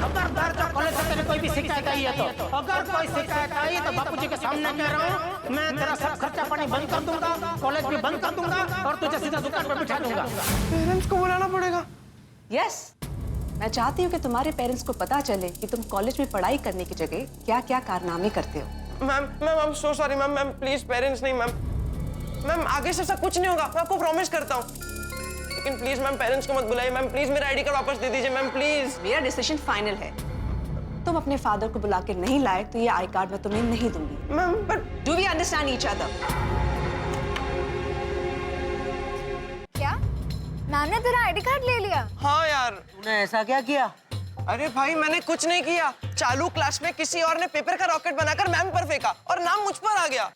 अगर कॉलेज से तेरे कोई भी शिकायत आई है तो अगर कोई शिकायत आई तो बापूजी के सामने कह रहा हूँ, मैं तेरा सब खर्चा पानी बंद कर दूंगा, कॉलेज भी बंद कर दूंगा और तुझे सीधा दुकान पर बिठा दूंगा। पेरेंट्स को बुलाना पड़ेगा? यस, मैं चाहती हूँ कि तुम्हारे पेरेंट्स को पता चले कि तुम कॉलेज में पढ़ाई करने की जगह क्या क्या कारनामे करते हो। Ma'am I am so sorry ma'am, please parents नहीं मैम, आगे से ऐसा कुछ नहीं होगा, मैं आपको प्रॉमिस करता हूँ। लेकिन प्लीज मैम पेरेंट्स को मत बुलाइए मैम, प्लीज मेरा आईडी कार्ड वापस दे दीजिए मैम, प्लीज। मेरा डिसीजन फाइनल है, तुम अपने फादर को बुला के नहीं लाए तो ये आई कार्ड मैं तुम्हें नहीं दूंगी। मैम पर do we understand each other? क्या मैम ने तेरा आईडी कार्ड ले लिया? हाँ यार। तूने ऐसा क्या किया? अरे भाई मैंने कुछ नहीं किया, चालू क्लास में किसी और ने पेपर का रॉकेट बनाकर मैम पर फेंका और नाम मुझ पर आ गया।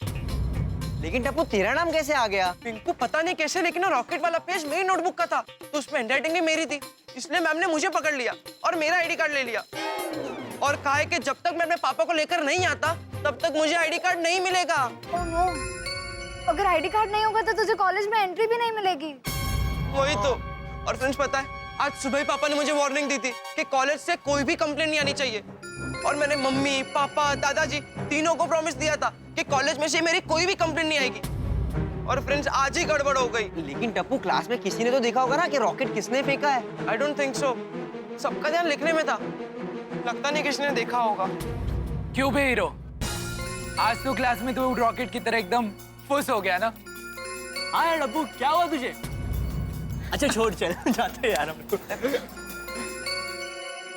लेकिन टप्पू तेरा नाम कैसे आ गया? पिंकू पता नहीं कैसे, लेकिन रॉकेट वाला पेज मेरी नोटबुक का था, तो उसमें हैंडराइटिंग भी मेरी थी, इसलिए मैम ने मुझे पकड़ लिया और मेरा आईडी कार्ड ले लिया और कहा है कि जब तक मैं अपने पापा को लेकर नहीं आता तब तक मुझे आईडी कार्ड नहीं मिलेगा। ओह नो, अगर आईडी कार्ड नहीं होगा तो तुझे कॉलेज में एंट्री भी नहीं मिलेगी। वही तो। और फ्रेंड्स पता है, आज सुबह ही पापा ने मुझे वार्निंग दी थी कि कॉलेज से कोई भी कंप्लेंट नहीं आनी चाहिए, और मैंने मम्मी पापा दादाजी तीनों को प्रॉमिस दिया था कि कॉलेज में से मेरी कोई भी कंप्लेंट नहीं आएगी। और फ्रेंड्स आज ही गड़बड़ हो गई। लेकिन टप्पू क्लास में किसी ने तो देखा होगा ना कि रॉकेट किसने फेंका है। I don't think so. सबका ध्यान लिखने में था, लगता नहीं किसी ने देखा होगा। क्यों बे हीरो, आज तो क्लास में तू रॉकेट की तरह एकदम फुस हो गया ना? हाँ टप्पू, क्या हुआ तुझे? अच्छा छोड़, चल जाते यार हम।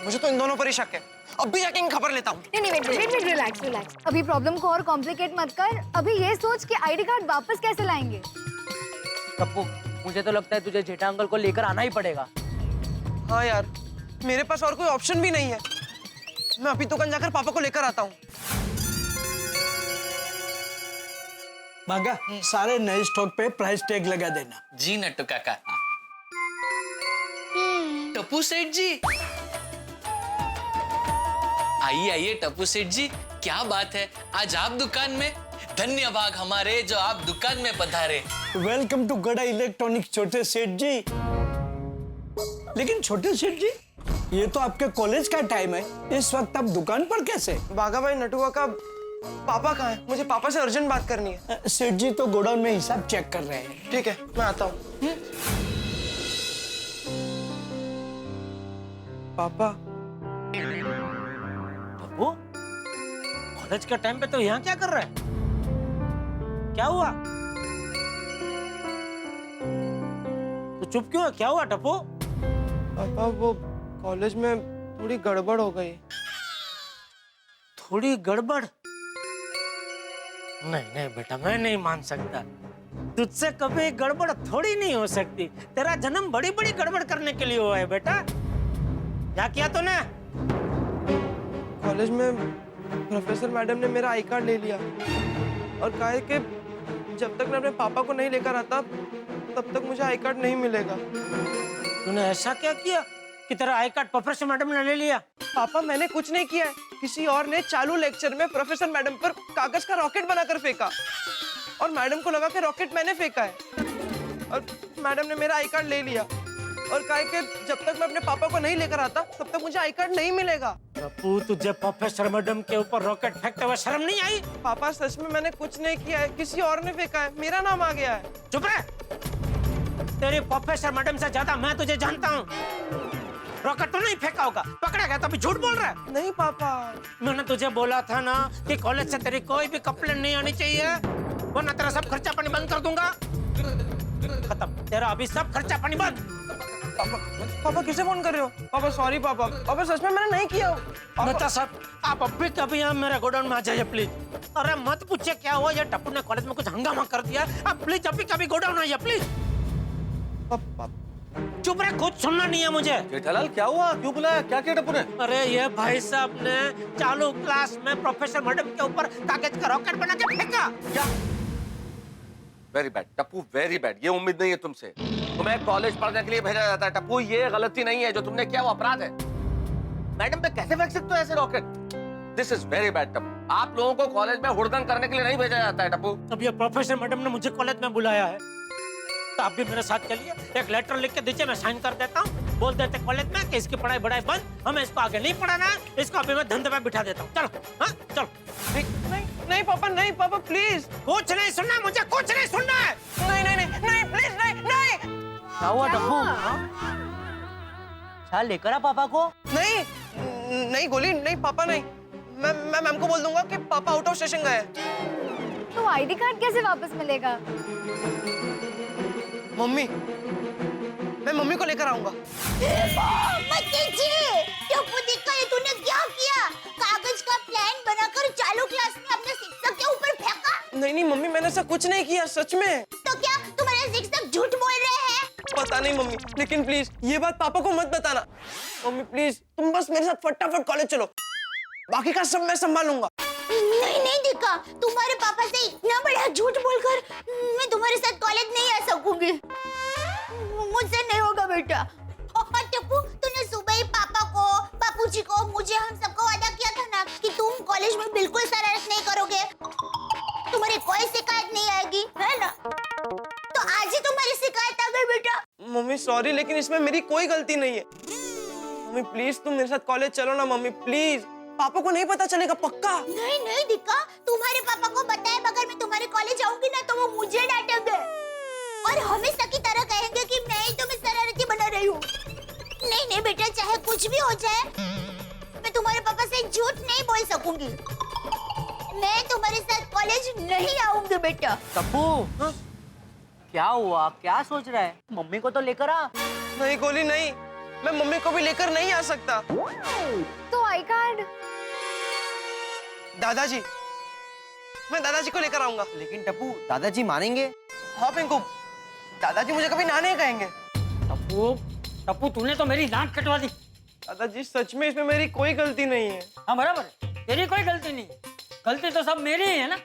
मुझे तो इन दोनों पर ही शक है। अब भी जाके खबर लेता हूँ। नहीं वेट रिलैक्स। अभी प्रॉब्लम को और कॉम्प्लिकेट मत कर। अभी ये सोच कि आईडी कार्ड वापस कैसे लाएंगे। टप्पू, मुझे तो लगता है तुझे जेठा अंकल को लेकर आना ही पड़ेगा। हाँ यार, मेरे पास और कोई ऑप्शन भी नहीं है। मैं अभी दुकान जाकर पापा को लेकर आता हूँ। मांगा, सारे नए स्टॉक पे प्राइस टैग लगा देना। जी नट्टू काका। टप्पू सेठ जी, आइए आइए टप्पू सेठ जी, क्या बात है आज आप दुकान में? धन्यवाद हमारे जो आप दुकान में पधारे। वेलकम टू गड़ा इलेक्ट्रॉनिक्स छोटे सेठ जी। लेकिन छोटे सेठ जी, ये तो आपके कॉलेज का टाइम है, इस वक्त आप दुकान पर कैसे? बागा भाई नटुआ का पापा कहाँ है? मुझे पापा से अर्जेंट बात करनी है। सेठ जी तो गोडाउन में हिसाब चेक कर रहे हैं। ठीक है, मैं आता हूँ। पापा, वो कॉलेज के टाइम पे तो यहाँ क्या कर रहा है? क्या हुआ? तो चुप क्यों है? क्या हुआ टप्पू? पापा वो कॉलेज में थोड़ी गड़बड़ हो गई। थोड़ी गड़बड़? नहीं नहीं बेटा, मैं नहीं मान सकता। तुझसे कभी गड़बड़ थोड़ी नहीं हो सकती। तेरा जन्म बड़ी बड़ी गड़बड़ करने के लिए हुआ है बेटा। क्या किया तूने? कॉलेज में प्रोफेसर मैडम ने मेरा आई कार्ड ले लिया और कहा है कि जब तक मैं अपने पापा को नहीं लेकर आता तब तक मुझे आई कार्ड नहीं मिलेगा। तूने ऐसा क्या किया कि तेरा आई कार्ड प्रोफेसर मैडम ने ले लिया? पापा, मैंने कुछ नहीं किया है। किसी और ने चालू लेक्चर में प्रोफेसर मैडम पर कागज का रॉकेट बनाकर फेंका और मैडम को लगा कि रॉकेट मैंने फेंका है और मैडम ने मेरा आई कार्ड ले लिया और कहा कि जब तक मैं अपने पापा को नहीं लेकर आता तब तक मुझे आई कार्ड नहीं मिलेगा। पप्पू, तुझे प्रोफेसर मैडम के ऊपर रॉकेट फेंकते हुए शर्म नहीं आई? पापा सच में मैंने कुछ नहीं किया है, किसी और ने फेंका है, मेरा नाम आ गया है। चुप रह। तेरी प्रोफेसर मैडम से ज्यादा मैं तुझे जानता हूँ। रॉकेट तो नहीं फेंका होगा, पकड़ा गया तो अभी झूठ बोल रहा है। नहीं पापा, मैंने तुझे बोला था ना कि कॉलेज से तेरी कोई भी कंप्लेंट नहीं आनी चाहिए, वरना तेरा सब खर्चा पानी बंद कर दूंगा। खत्म, तेरा अभी सब खर्चा पानी बंद। पापा किसे फोन कर रहे हो? पापा सॉरी पापा, पापा सच में मैंने नहीं किया। बच्चा साहब, आप अभी कभी यहाँ मेरे गोडाउन में आ जाइए प्लीज। अरे मत पूछिए क्या हुआ, ये टप्पू ने कॉलेज में कुछ हंगामा कर दिया। आप प्लीज अभी कभी गोडाउन आइए प्लीज। चुप रहे, कुछ सुनना नहीं है मुझे। जेठालाल क्या हुआ, क्यों बुलाया, क्या किया टप्पू ने? अरे ये भाई साहब ने चालू क्लास में प्रोफेसर मैडम के ऊपर कागज का रॉकेट बना के फेंका। क्या? Very bad Tappu, very bad. ये उम्मीद नहीं है तुमसे। तुम्हें कॉलेज पढ़ने के लिए भेजा जाता है टप्पू, ये गलती नहीं है। जो तुमने किया वो अपराध है। मैडम पे कैसे फेंक सकते हो ऐसे rocket? This is very bad Tappu. आप लोगों को कॉलेज में हुड़दंग करने के लिए नहीं भेजा जाता है टप्पू। अब ये प्रोफेसर मैडम ने मुझे कॉलेज में बुलाया है तो आप भी मेरे साथ चलिए। एक लेटर लिख के दीजिए, मैं साइन कर देता हूँ। बोल देते कॉलेज में कि इसकी पढ़ाई बढ़ाई बंद, हमें इसको आगे नहीं पढ़ाना है, इसको अभी मैं धंधे में बिठा देता हूँ। चलो, हाँ चलो। नहीं पापा, नहीं पापा प्लीज। कुछ नहीं सुनना मुझे, कुछ नहीं सुनना है। नहीं नहीं नहीं नहीं प्लीज, नहीं नहीं। क्या हुआ टप्पू? चाल लेकर आ पापा को। नहीं नहीं गोली, नहीं पापा नहीं। मैं मैम को बोल दूंगा कि पापा आउट ऑफ स्टेशन गए। तो आईडी कार्ड कैसे वापस मिलेगा? मम्मी, मैं मम्मी को लेकर आऊंगा। तूने क्या किया? कागज का प्लान बनाकर चालू क्लास में अपने शिक्षक के ऊपर फेंका? नहीं नहीं मम्मी, मैंने ऐसा कुछ नहीं किया सच में। तो क्या तुम्हारे शिक्षक झूठ बोल रहे हैं? पता नहीं मम्मी, लेकिन प्लीज ये बात पापा को मत बताना। मम्मी प्लीज, तुम बस मेरे साथ फटाफट कॉलेज चलो, बाकी का सब मैं संभालूंगा। नहीं नहीं देखा, तुम्हारे पापा से इतना बड़ा झूठ बोलकर मैं तुम्हारे साथ कॉलेज नहीं आ सकूंगी। मुझसे नहीं होगा बेटा। टप्पू, तूने सुबह ही पापा को, बापूजी को, मुझे, हम सबको वादा किया था ना कि तुम कॉलेज में बिल्कुल शरारत नहीं करोगे, तुम्हारी कोई शिकायत नहीं आएगी, है ना? तो आज ही तुम्हारी शिकायत आ गई बेटा। मम्मी सॉरी, लेकिन इसमें मेरी कोई गलती नहीं है। मम्मी प्लीज तुम मेरे साथ कॉलेज चलो ना मम्मी, प्लीज। पापा को नहीं पता चलेगा पक्का? नहीं नहीं दिक्का, तुम्हारे पापा को बताए बगैर मैं तुम्हारे कॉलेज आऊंगी ना तो वो मुझे डांटेंगे और हमेशा की तरह कहेंगे कि मैं ही तुम्हें शरारती बना रही हूँ। नहीं नहीं बेटा, चाहे कुछ भी हो जाए मैं तुम्हारे पापा से झूठ नहीं बोल सकूंगी। मैं तुम्हारे साथ कॉलेज नहीं आऊंगी बेटा। टप्पू, क्या हुआ? क्या सोच रहा है? मम्मी को तो लेकर आ। नहीं गोली नहीं, मैं मम्मी को भी लेकर नहीं आ सकता। तो आई कार्ड? दादाजी, मैं दादाजी को लेकर आऊंगा। लेकिन टप्पू, दादाजी मानेंगे? हाँ पिंकू, दादाजी मुझे कभी ना नहीं कहेंगे। टप्पू, टप्पू तूने तो मेरी नाक कटवा दी। दादाजी सच में इसमें मेरी कोई गलती नहीं है। हाँ बराबर, तेरी कोई गलती नहीं है। गलती तो सब मेरी ही है ना।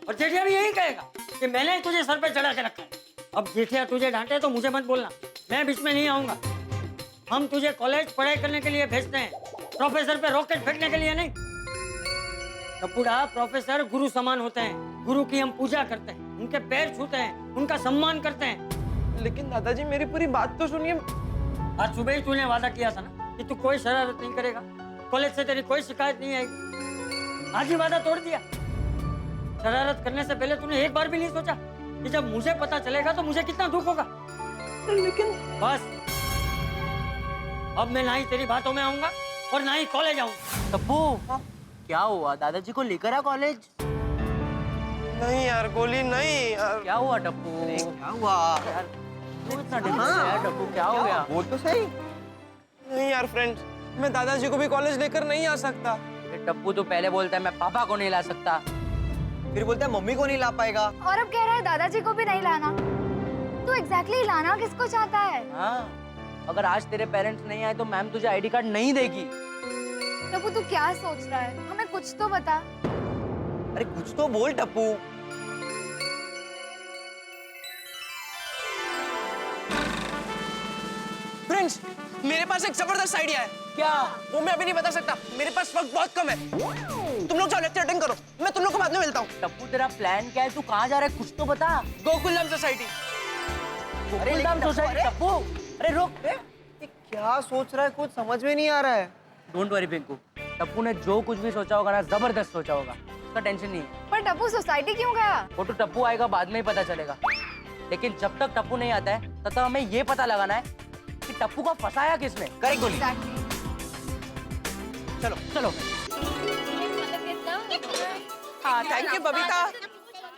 और जेठिया भी यही कहेगा कि मैंने ही तुझे सर पे चढ़ा के रखा है। अब जेठिया तुझे डांटे तो मुझे मत बोलना, मैं बीच में नहीं आऊंगा। हम तुझे कॉलेज पढ़ाई करने के लिए भेजते हैं, प्रोफेसर पे रॉकेट फेंकने के लिए नहीं। टप्पूड़ा, प्रोफेसर गुरु समान होते हैं। गुरु की हम पूजा करते हैं, उनके पैर छूते हैं, उनका सम्मान करते हैं। लेकिन दादाजी मेरी पूरी बात तो सुनिए। आज सुबह ही तूने वादा किया था ना कि तू कोई शरारत नहीं करेगा, कॉलेज से तेरी कोई शिकायत नहीं आएगी। आज ही वादा तोड़ दिया। शरारत करने से पहले तूने एक बार भी नहीं सोचा कि जब मुझे पता चलेगा तो मुझे कितना दुख होगा। लेकिन बस, अब मैं ना ही तेरी बातों में आऊंगा और ना ही कॉलेज आऊंगा। टप्पू, क्या हुआ? दादाजी को लेकर आ कॉलेज। नहीं यार गोली, नहीं यार। क्या हुआ टप्पू? क्या हुआ यार? तू इतना डिप्रेस है टप्पू, क्या हो गया? वो तो सही। नहीं यार फ्रेंड्स, मैं दादाजी को भी कॉलेज लेकर नहीं आ सकता। टप्पू तो पहले बोलता है मैं पापा को नहीं ला सकता, फिर बोलता है मम्मी को नहीं ला पाएगा, और अब कह रहा है दादाजी को भी नहीं लाना। तो एग्जैक्टली लाना किसको चाहता है? हाँ, अगर आज तेरे पेरेंट्स नहीं आए तो मैम तुझे आईडी कार्ड नहीं देगी। टप्पू तू क्या सोच रहा है? हमें कुछ तो बता। अरे कुछ तो बोल टप्पू। फ्रेंड्स, मेरे पास एक जबरदस्त आइडिया है। क्या? वो मैं अभी नहीं बता सकता, मेरे पास वक्त बहुत कम है। तुम लोग जाओ लेक्चर अटेंड करो, मैं तुम लोग को बाद में मिलता हूँ। टप्पू तेरा प्लान क्या है? तू कहाँ जा रहा है? कुछ तो बता। गोकुलधाम सोसाइटी। गोकुलधाम सोसाइटी? टप्पू अरे रुक, क्या सोच रहा है? कुछ समझ में नहीं आ रहा है। डोंट वरी पिंकू, टप्पू ने जो कुछ भी सोचा होगा ना, जबरदस्त सोचा होगा, उसका टेंशन नहीं है। पर टप्पू सोसाइटी क्यों गया? वो तो टप्पू आएगा बाद में ही पता चलेगा। लेकिन जब तक टप्पू नहीं आता है तब तक हमें ये पता लगाना है कि टप्पू को फंसाया किसने। करेक्ट गोली? चलो चलो। हाँ थैंक यू बबीता।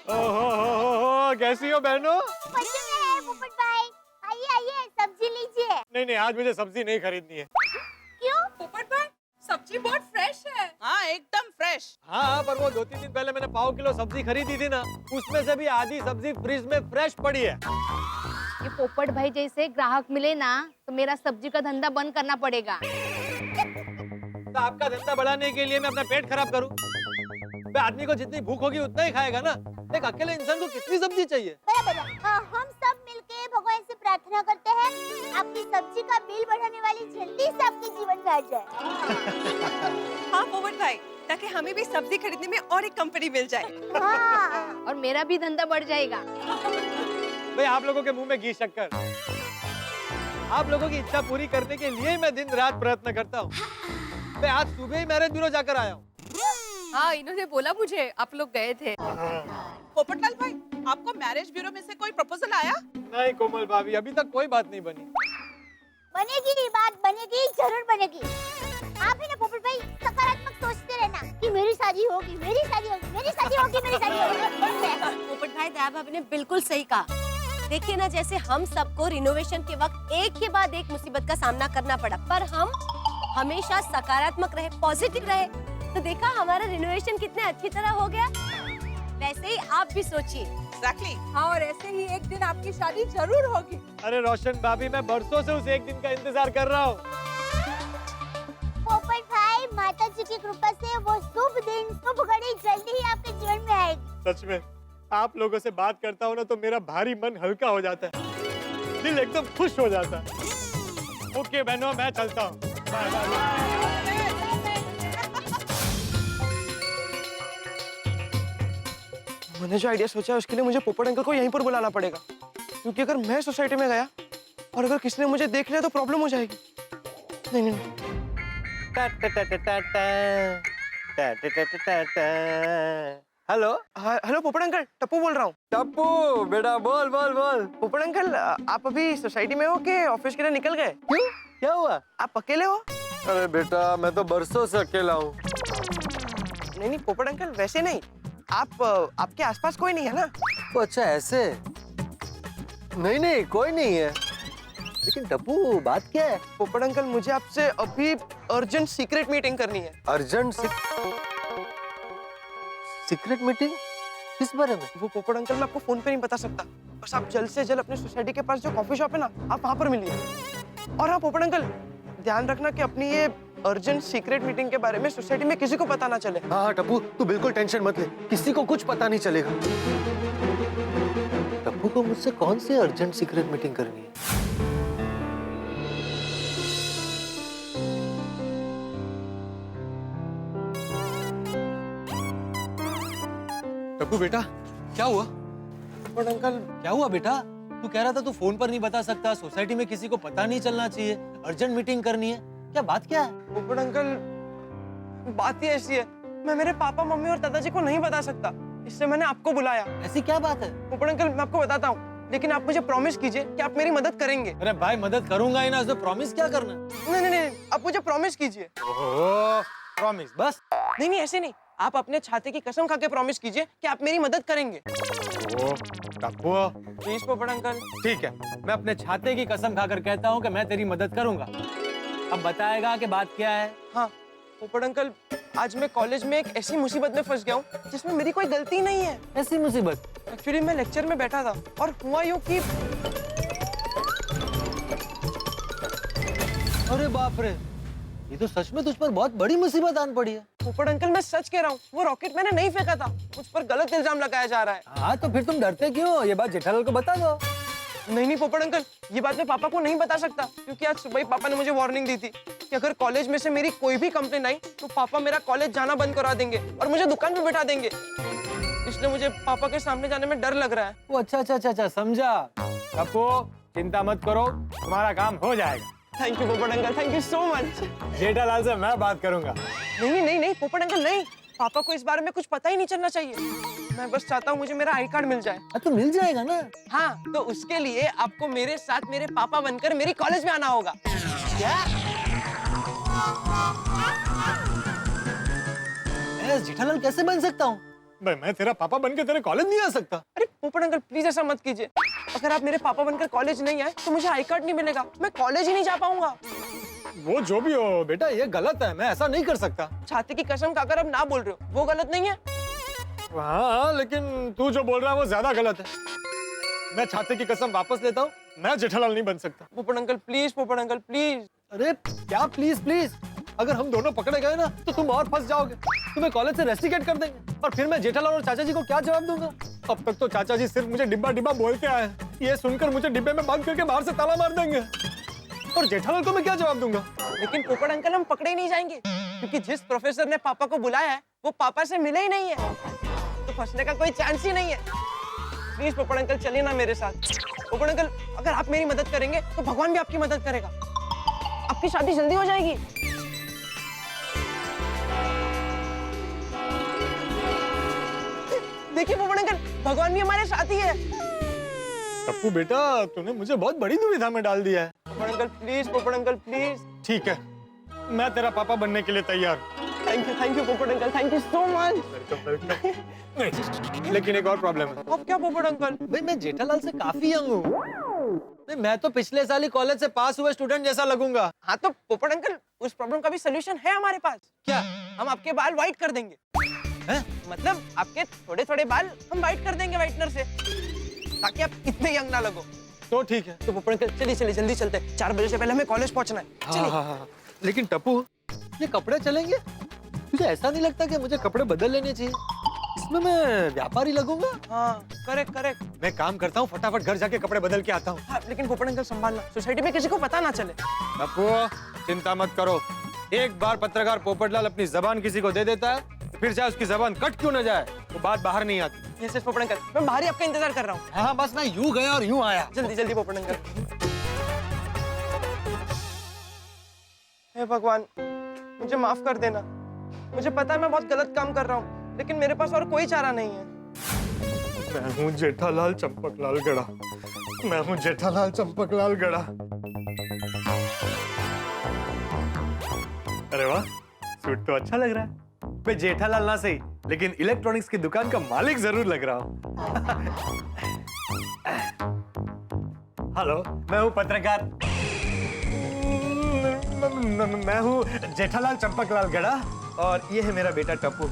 ओहो, कैसी हो बहनों? मजे में है पोपट भाई। आइए आइए, सब्जी लीजिए। नहीं, आज मुझे सब्जी नहीं खरीदनी है। क्यों? पोपट भाई, सब्जी बहुत फ्रेश है। हाँ एकदम फ्रेश। हाँ, पर वो 2-3 दिन पहले मैंने पाव किलो सब्जी खरीदी थी ना, उसमें से भी आधी सब्जी फ्रिज में फ्रेश पड़ी है। ये पोपट भाई जैसे ग्राहक मिले ना तो मेरा सब्जी का धंधा बंद करना पड़ेगा। तो आपका धंधा बढ़ाने के लिए मैं अपना पेट खराब करूं? आदमी को जितनी भूख होगी उतना ही खाएगा ना। एक अकेले इंसान को कितनी सब्जी चाहिए? बराबर। हम सब मिलके भगवान से प्रार्थना करते हैं आपकी सब्जी का बिल बढ़ाने वाली जल्दी से आपके जीवन में आ जाए। हाँ पोपट भाई, ताकि हमें भी सब्जी खरीदने में और एक कंपनी मिल जाए। हाँ। और मेरा भी धंधा बढ़ जाएगा। भाई आप लोगों के मुंह में घी शक्कर। आप लोगों की इच्छा पूरी करने के लिए मैं दिन रात प्रयत्न करता हूँ। मैं आज सुबह ही मैरिज ब्यूरो जाकर आया हूँ। हाँ, इन्होंने बोला मुझे आप लोग गए थे। पोपटलाल भाई, आपको मैरिज ब्यूरो में से कोई प्रपोजल आया? नहीं कोमल भाभी, अभी तक कोई बात नहीं बनी। बनेगी, बात बनेगी, जरूर बनेगी। आप ही ना पोपट भाई सकारात्मक सोचते रहना कि मेरी शादी होगी, मेरी शादी होगी, मेरी शादी होगी, मेरी शादी होगी। पोपट भाई, दया भाभी ने बिल्कुल सही कहा। देखिए ना, जैसे हम सबको रिनोवेशन के वक्त एक के बाद एक मुसीबत का सामना करना पड़ा, पर हम हमेशा सकारात्मक रहे, पॉजिटिव रहे, तो देखा हमारा रिनोवेशन कितने अच्छी तरह हो गया। वैसे ही आप भी सोचिए। Exactly. हाँ, और ऐसे ही एक दिन आपकी शादी जरूर होगी। अरे रोशन भाभी, मैं बरसों से उस एक दिन का इंतजार कर रहा हूँ। पोपट भाई, माता जी की कृपा से वो शुभ दिन, शुभ घड़ी जल्दी ही आपके जीवन में आएगी। सच में आप लोगों से बात करता हूँ ना तो मेरा भारी मन हल्का हो जाता है, दिल एकदम खुश हो जाता है। ओके बहनों, मैं चलता हूँ। Bye bye. मैंने जो आइडिया सोचा है उसके लिए मुझे पोपट अंकल को यहीं पर बुलाना पड़ेगा, क्योंकि अगर मैं सोसाइटी में गया और अगर किसी ने मुझे देख लिया तो प्रॉब्लम हो जाएगी। नहीं नहीं, नहीं। हेलो हेलो पोपट अंकल, टप्पू बोल रहा हूँ। टप्पू बेटा बोल बोल बोल। पोपट अंकल, आप अभी सोसाइटी में हो कि ऑफिस के लिए निकल गए? क्यों, क्या हुआ? आप अकेले हो? अरे बेटा मैं तो बरसों से अकेला हूँ। नहीं नहीं पोपट अंकल, वैसे नहीं। आपके आसपास कोई नहीं है ना? तो अच्छा ऐसे? नहीं नहीं कोई नहीं है। लेकिन टप्पू बात क्या है? पोपट अंकल, मुझे आपसे अभी अर्जेंट सीक्रेट मीटिंग करनी है। Urgent secret meeting? किस बारे में? वो पोपट अंकल मैं आपको फोन पे नहीं बता सकता। बस आप जल्द से जल्द अपने सोसाइटी के पास जो कॉफी शॉप है ना, आप वहां पर मिलिए। और हाँ पोपट अंकल, ध्यान रखना कि अपनी ये अर्जेंट सीक्रेट मीटिंग के बारे में सोसाइटी में किसी को पता ना चले। हाँ टप्पू तू बिल्कुल टेंशन मत ले, किसी को कुछ पता नहीं चलेगा। टप्पू को मुझसे कौन सी अर्जेंट सीक्रेट मीटिंग करनी है? टप्पू बेटा क्या हुआ? पोपट अंकल क्या हुआ बेटा? तू कह रहा था तू फोन पर नहीं बता सकता, सोसाइटी में किसी को पता नहीं चलना चाहिए, अर्जेंट मीटिंग करनी है, क्या बात क्या है? पोपट अंकल बात ही ऐसी है, मैं मेरे पापा मम्मी और दादाजी को नहीं बता सकता, इसलिए मैंने आपको बुलाया। ऐसी क्या बात है? पोपट अंकल मैं आपको बताता हूँ, लेकिन आप मुझे प्रॉमिस कीजिए कि आप मेरी मदद करेंगे। अरे भाई मदद करूंगा ही ना, तो प्रॉमिस क्या करना? नहीं नहीं नहीं, आप मुझे प्रॉमिस कीजिए। प्रॉमिस बस? नहीं नहीं ऐसे नहीं, आप अपने छाते की कसम खा के प्रॉमिस कीजिए कि आप मेरी मदद करेंगे। टप्पू प्लीज पोपट अंकल। ठीक है, मैं अपने छाते की कसम खाकर कहता हूँ कि मैं तेरी मदद करूंगा। अब बताएगा कि बात क्या है? हाँ पोपट अंकल, आज मैं कॉलेज में एक ऐसी मुसीबत में फंस गया हूँ जिसमें मेरी कोई गलती नहीं है। ऐसी मुसीबत? एक्चुअली मैं लेक्चर में बैठा था और हुआ यूँ कि अरे बाप रे, ये तो सच में तुझ पर बहुत बड़ी मुसीबत आन पड़ी है। पोपट अंकल मैं सच कह रहा हूँ, वो रॉकेट मैंने नहीं फेंका था, मुझ पर गलत इल्जाम लगाया जा रहा है। हाँ तो फिर तुम डरते क्यों? ये बात जेठालाल को बता दो। नहीं नहीं पोपट अंकल, ये बात मैं पापा को नहीं बता सकता, क्योंकि आज सुबह ही पापा ने मुझे वार्निंग दी थी कि अगर कॉलेज में से मेरी कोई भी कंप्लेंट आई तो पापा मेरा कॉलेज जाना बंद करा देंगे और मुझे दुकान पे बैठा देंगे। इसलिए मुझे पापा के सामने जाने में डर लग रहा है। वो अच्छा समझा। आपको चिंता मत करो, तुम्हारा काम हो जाएगा। थैंक यू पोपट uncle, thank you so much. Jethalal से मैं बात करूंगा। नहीं पोपट अंकल नहीं, पापा को इस बारे में कुछ पता ही नहीं चलना चाहिए। मैं बस चाहता हूँ मुझे मेरा आई कार्ड मिल जाए। तो मिल जाएगा ना? हाँ तो उसके लिए आपको मेरे साथ मेरे पापा बनकर मेरी कॉलेज में आना होगा। क्या? जेठालाल कैसे बन सकता हूँ? मैं तेरा पापा बनकर तेरे कॉलेज नहीं आ सकता। अरे पोपट अंकल प्लीज ऐसा मत कीजिए, अगर आप मेरे पापा बनकर कॉलेज नहीं आए तो मुझे आई कार्ड नहीं मिलेगा, मैं कॉलेज ही नहीं जा पाऊंगा। वो जो भी हो बेटा, ये गलत है, मैं ऐसा नहीं कर सकता। छाती की कसम खाकर अब ना बोल रहे हो, वो गलत नहीं है? हाँ लेकिन तू जो बोल रहा है वो ज्यादा गलत है। मैं छाते की कसम वापस लेता हूँ, मैं जेठालाल नहीं बन सकता। पोपट अंकल प्लीज, पोपट अंकल प्लीज। अरे क्या प्लीज प्लीज? अगर हम दोनों पकड़े गए ना तो तुम और फंस जाओगे, तुम्हें कॉलेज से रेस्टिकेट कर देंगे और फिर मैं जेठालाल और चाचा जी को क्या जवाब दूंगा? अब तक तो चाचा जी सिर्फ मुझे डिब्बा डिब्बा बोलते आए, ये सुनकर मुझे डिब्बे में बंद करके बाहर से ताला मार देंगे। और जेठालाल को मैं क्या जवाब दूंगा? लेकिन पोपट अंकल हम पकड़े ही नहीं जाएंगे, क्योंकि जिस प्रोफेसर ने पापा को बुलाया है वो पापा से मिले ही नहीं है, तो फंसने का कोई चांस ही नहीं है। प्लीज पोपट अंकल चलिए ना मेरे साथ। पोपट अंकल अगर आप मेरी मदद करेंगे तो भगवान भी आपकी मदद करेगा, आपकी शादी जल्दी हो जाएगी। देखिए पोपट अंकल, भगवान भी हमारे साथ ही है। टप्पू बेटा तूने मुझे बहुत बड़ी दुविधा में डाल दिया है। पोपट अंकल प्लीज, पोपट अंकल प्लीज। ठीक है, मैं तेरा पापा बनने के लिए तैयार हूँ। थैंक यू पोपट uncle, thank you so much. नहीं, लेकिन एक और प्रॉब्लम है। अब क्या पोपट अंकल? भाई मैं जेठालाल से काफी यंग हूँ, मैं तो पिछले साल ही कॉलेज से पास हुए स्टूडेंट जैसा लगूंगा। हाँ तो पोपट अंकल उस प्रॉब्लम का भी सोल्यूशन है हमारे पास। क्या? हम आपके बाल व्हाइट कर देंगे। है? मतलब आपके थोड़े थोड़े बाल हम व्हाइट कर देंगे व्हाइटनर से, ताकि आप इतने यंग ना लगो। तो ठीक है। तो पोपट अंकल चलिए जल्दी चलते हैं, 4 बजे से पहले हमें कॉलेज पहुंचना है। चलिए। हाँ। लेकिन टप्पू ये कपड़े चलेंगे? तुझे ऐसा नहीं लगता कि मुझे कपड़े बदल लेने चाहिए? इसमें मैं व्यापारी लगूंगा। हाँ करेक्ट। मैं काम करता हूँ, फटाफट घर जाके कपड़े बदल के आता हूँ। हाँ, लेकिन पोपट अंकल संभालना, सोसाइटी में किसी को पता ना चले। टप्पू चिंता मत करो, एक बार पत्रकार पोपटलाल अपनी जबान किसी को दे देता है फिर चाहे उसकी जबान कट क्यों न जाए वो बात बाहर नहीं आती। यस पोपट अंकल, मैं बाहर ही आपका इंतजार कर रहा हूँ। हाँ बस मैं यूं गया और यूं आया। जल्दी पोपट अंकल। हे भगवान मुझे माफ कर देना, मुझे पता है मैं बहुत गलत काम कर रहा हूँ, लेकिन मेरे पास और कोई चारा नहीं है। मैं हूँ जेठालाल चंपकलाल गड़ा। मैं हूँ जेठालाल चंपकलाल गड़ा। अरे वाह, सूट तो अच्छा लग रहा है। मैं जेठालाल ना सही, लेकिन इलेक्ट्रॉनिक्स की दुकान का मालिक जरूर लग रहा हूँ। हेलो, मैं हूँ पत्रकार। मैं हूँ जेठालाल चंपकलाल गड़ा और ये है मेरा बेटा टप्पू।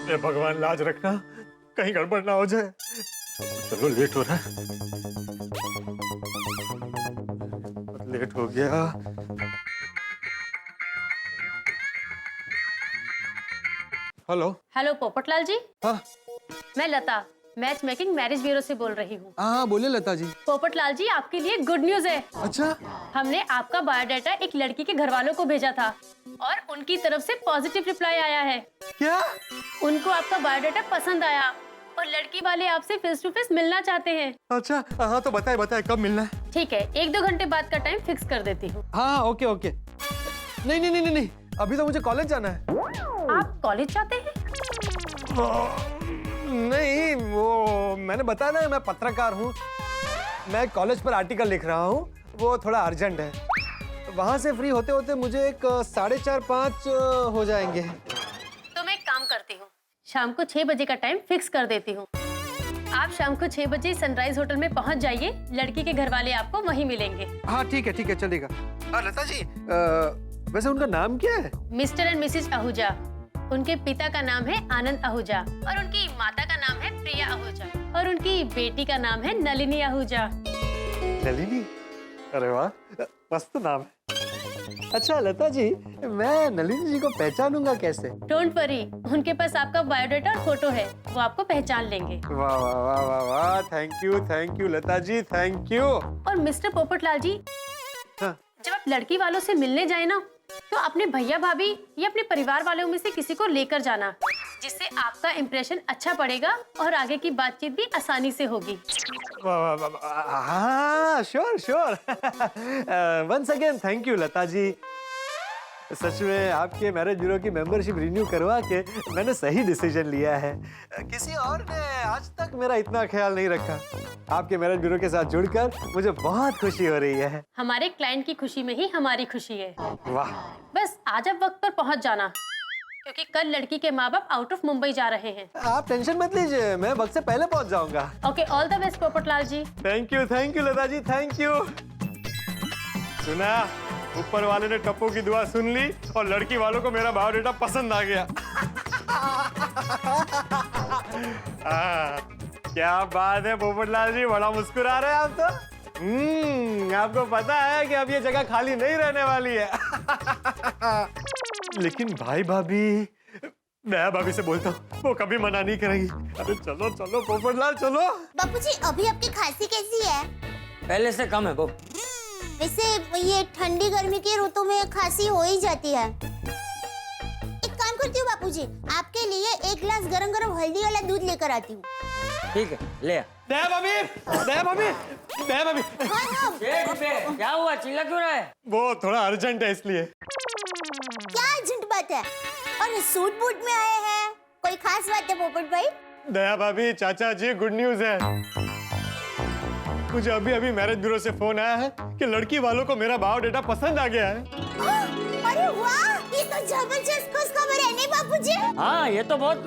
ये भगवान लाज रखना, कहीं गड़बड़ ना हो जाए। चलो, लेट हो रहा है। लेट हो गया। हेलो। हेलो पोपटलाल जी। हाँ। मैं लता, मैच मेकिंग मैरिज ब्यूरो से बोल रही हूँ। हाँ, बोलिए लता जी। पोपटलाल जी, आपके लिए गुड न्यूज है। अच्छा? हमने आपका बायोडाटा एक लड़की के घर वालों को भेजा था और उनकी तरफ से पॉजिटिव रिप्लाई आया है। क्या? उनको आपका बायोडाटा पसंद आया और लड़की वाले आपसे फेस टू फेस मिलना चाहते हैं। अच्छा, हाँ तो बताए कब मिलना है? ठीक है, 1-2 घंटे बाद का टाइम फिक्स कर देती हूँ। हाँ, ओके ओके। नहीं, अभी तो मुझे कॉलेज जाना है। आप कॉलेज जाते हैं? नहीं, वो मैंने बताया ना, मैं पत्रकार हूँ। मैं कॉलेज पर आर्टिकल लिख रहा हूँ, वो थोड़ा अर्जेंट है। वहाँ से फ्री होते होते मुझे एक 4:30-5 हो जाएंगे। तो मैं एक काम करती हूँ, शाम को 6 बजे का टाइम फिक्स कर देती हूँ। आप शाम को 6 बजे सनराइज होटल में पहुँच जाइए, लड़की के घर वाले आपको वहीं मिलेंगे। हाँ ठीक है, चलेगा। हाँ लता जी, वैसे उनका नाम क्या है? Mister and missus Ahuja. उनके पिता का नाम है आनंद आहूजा और उनकी माता का नाम है प्रिया आहूजा और उनकी बेटी का नाम है नलिनी आहूजा। नलिनी? अरे वाह, मस्त नाम है। अच्छा लता जी, मैं नलिनी जी को पहचानूंगा कैसे? डोंट वरी, उनके पास आपका बायोडाटा और फोटो है, वो आपको पहचान लेंगे। वाह वाह वाह वाह वाह, thank you Lata ji, thank you. और मिस्टर पोपटलाल जी, हाँ। जब आप लड़की वालों से मिलने जाए ना, तो अपने भैया भाभी या अपने परिवार वालों में से किसी को लेकर जाना, जिससे आपका इम्प्रेशन अच्छा पड़ेगा और आगे की बातचीत भी आसानी से होगी। हाँ, sure. Once again thank you Lata ji. सच में आपके मैरिज ब्यूरो की मेंबरशिप रिन्यू करवा के मैंने सही डिसीजन लिया है। किसी और ने आज तक मेरा इतना ख्याल नहीं रखा। आपके मैरिज ब्यूरो के साथ जुड़कर मुझे बहुत खुशी हो रही है। हमारे क्लाइंट की खुशी में ही हमारी खुशी है। वाह। बस आज आप वक्त पर पहुंच जाना, क्योंकि कल लड़की के माँ बाप आउट ऑफ मुंबई जा रहे हैं। आप टेंशन मत लीजिए, मैं वक्त से पहले पहुंच जाऊंगा। Okay, all the best Popatlal ji. Thank you Lata ji, thank you. सुना, ऊपर वाले ने टप्पू की दुआ सुन ली और लड़की वालों को मेरा बायोडाटा पसंद आ गया। क्या बात है पोपटलाल जी, बड़ा मुस्कुरा रहे हैं आप तो। आपको पता है कि अब ये जगह खाली नहीं रहने वाली है। लेकिन भाई भाभी, मैं भाभी से बोलता हूँ, वो कभी मना नहीं करेंगी। अरे चलो पोपटलाल चलो। बापूजी, अभी आपकी खांसी कैसी है? पहले से कम है। वैसे ये ठंडी गर्मी की ऋतु में खांसी हो ही जाती है। एक काम करती हूँ बापूजी, आपके लिए 1 गिलास गरम हल्दी वाला दूध लेकर आती हूँ। ठीक है, ले आ। दया भाभी। क्या हुआ, चिल्ला क्यों रहा है? वो थोड़ा अर्जेंट है इसलिए। क्या अर्जेंट बात है? और सूट बूट में आए हैं, कोई खास बात है पोपट भाई? दया भाभी, चाचा जी, गुड न्यूज है। मुझे अभी मैरिज ब्यूरो से फोन आया है कि लड़की वालों को मेरा बायोडाटा पसंद आ गया है। अरे वाह, ये तो जबरदस्त खुशखबर है नहीं बापूजी? हाँ, ये तो बहुत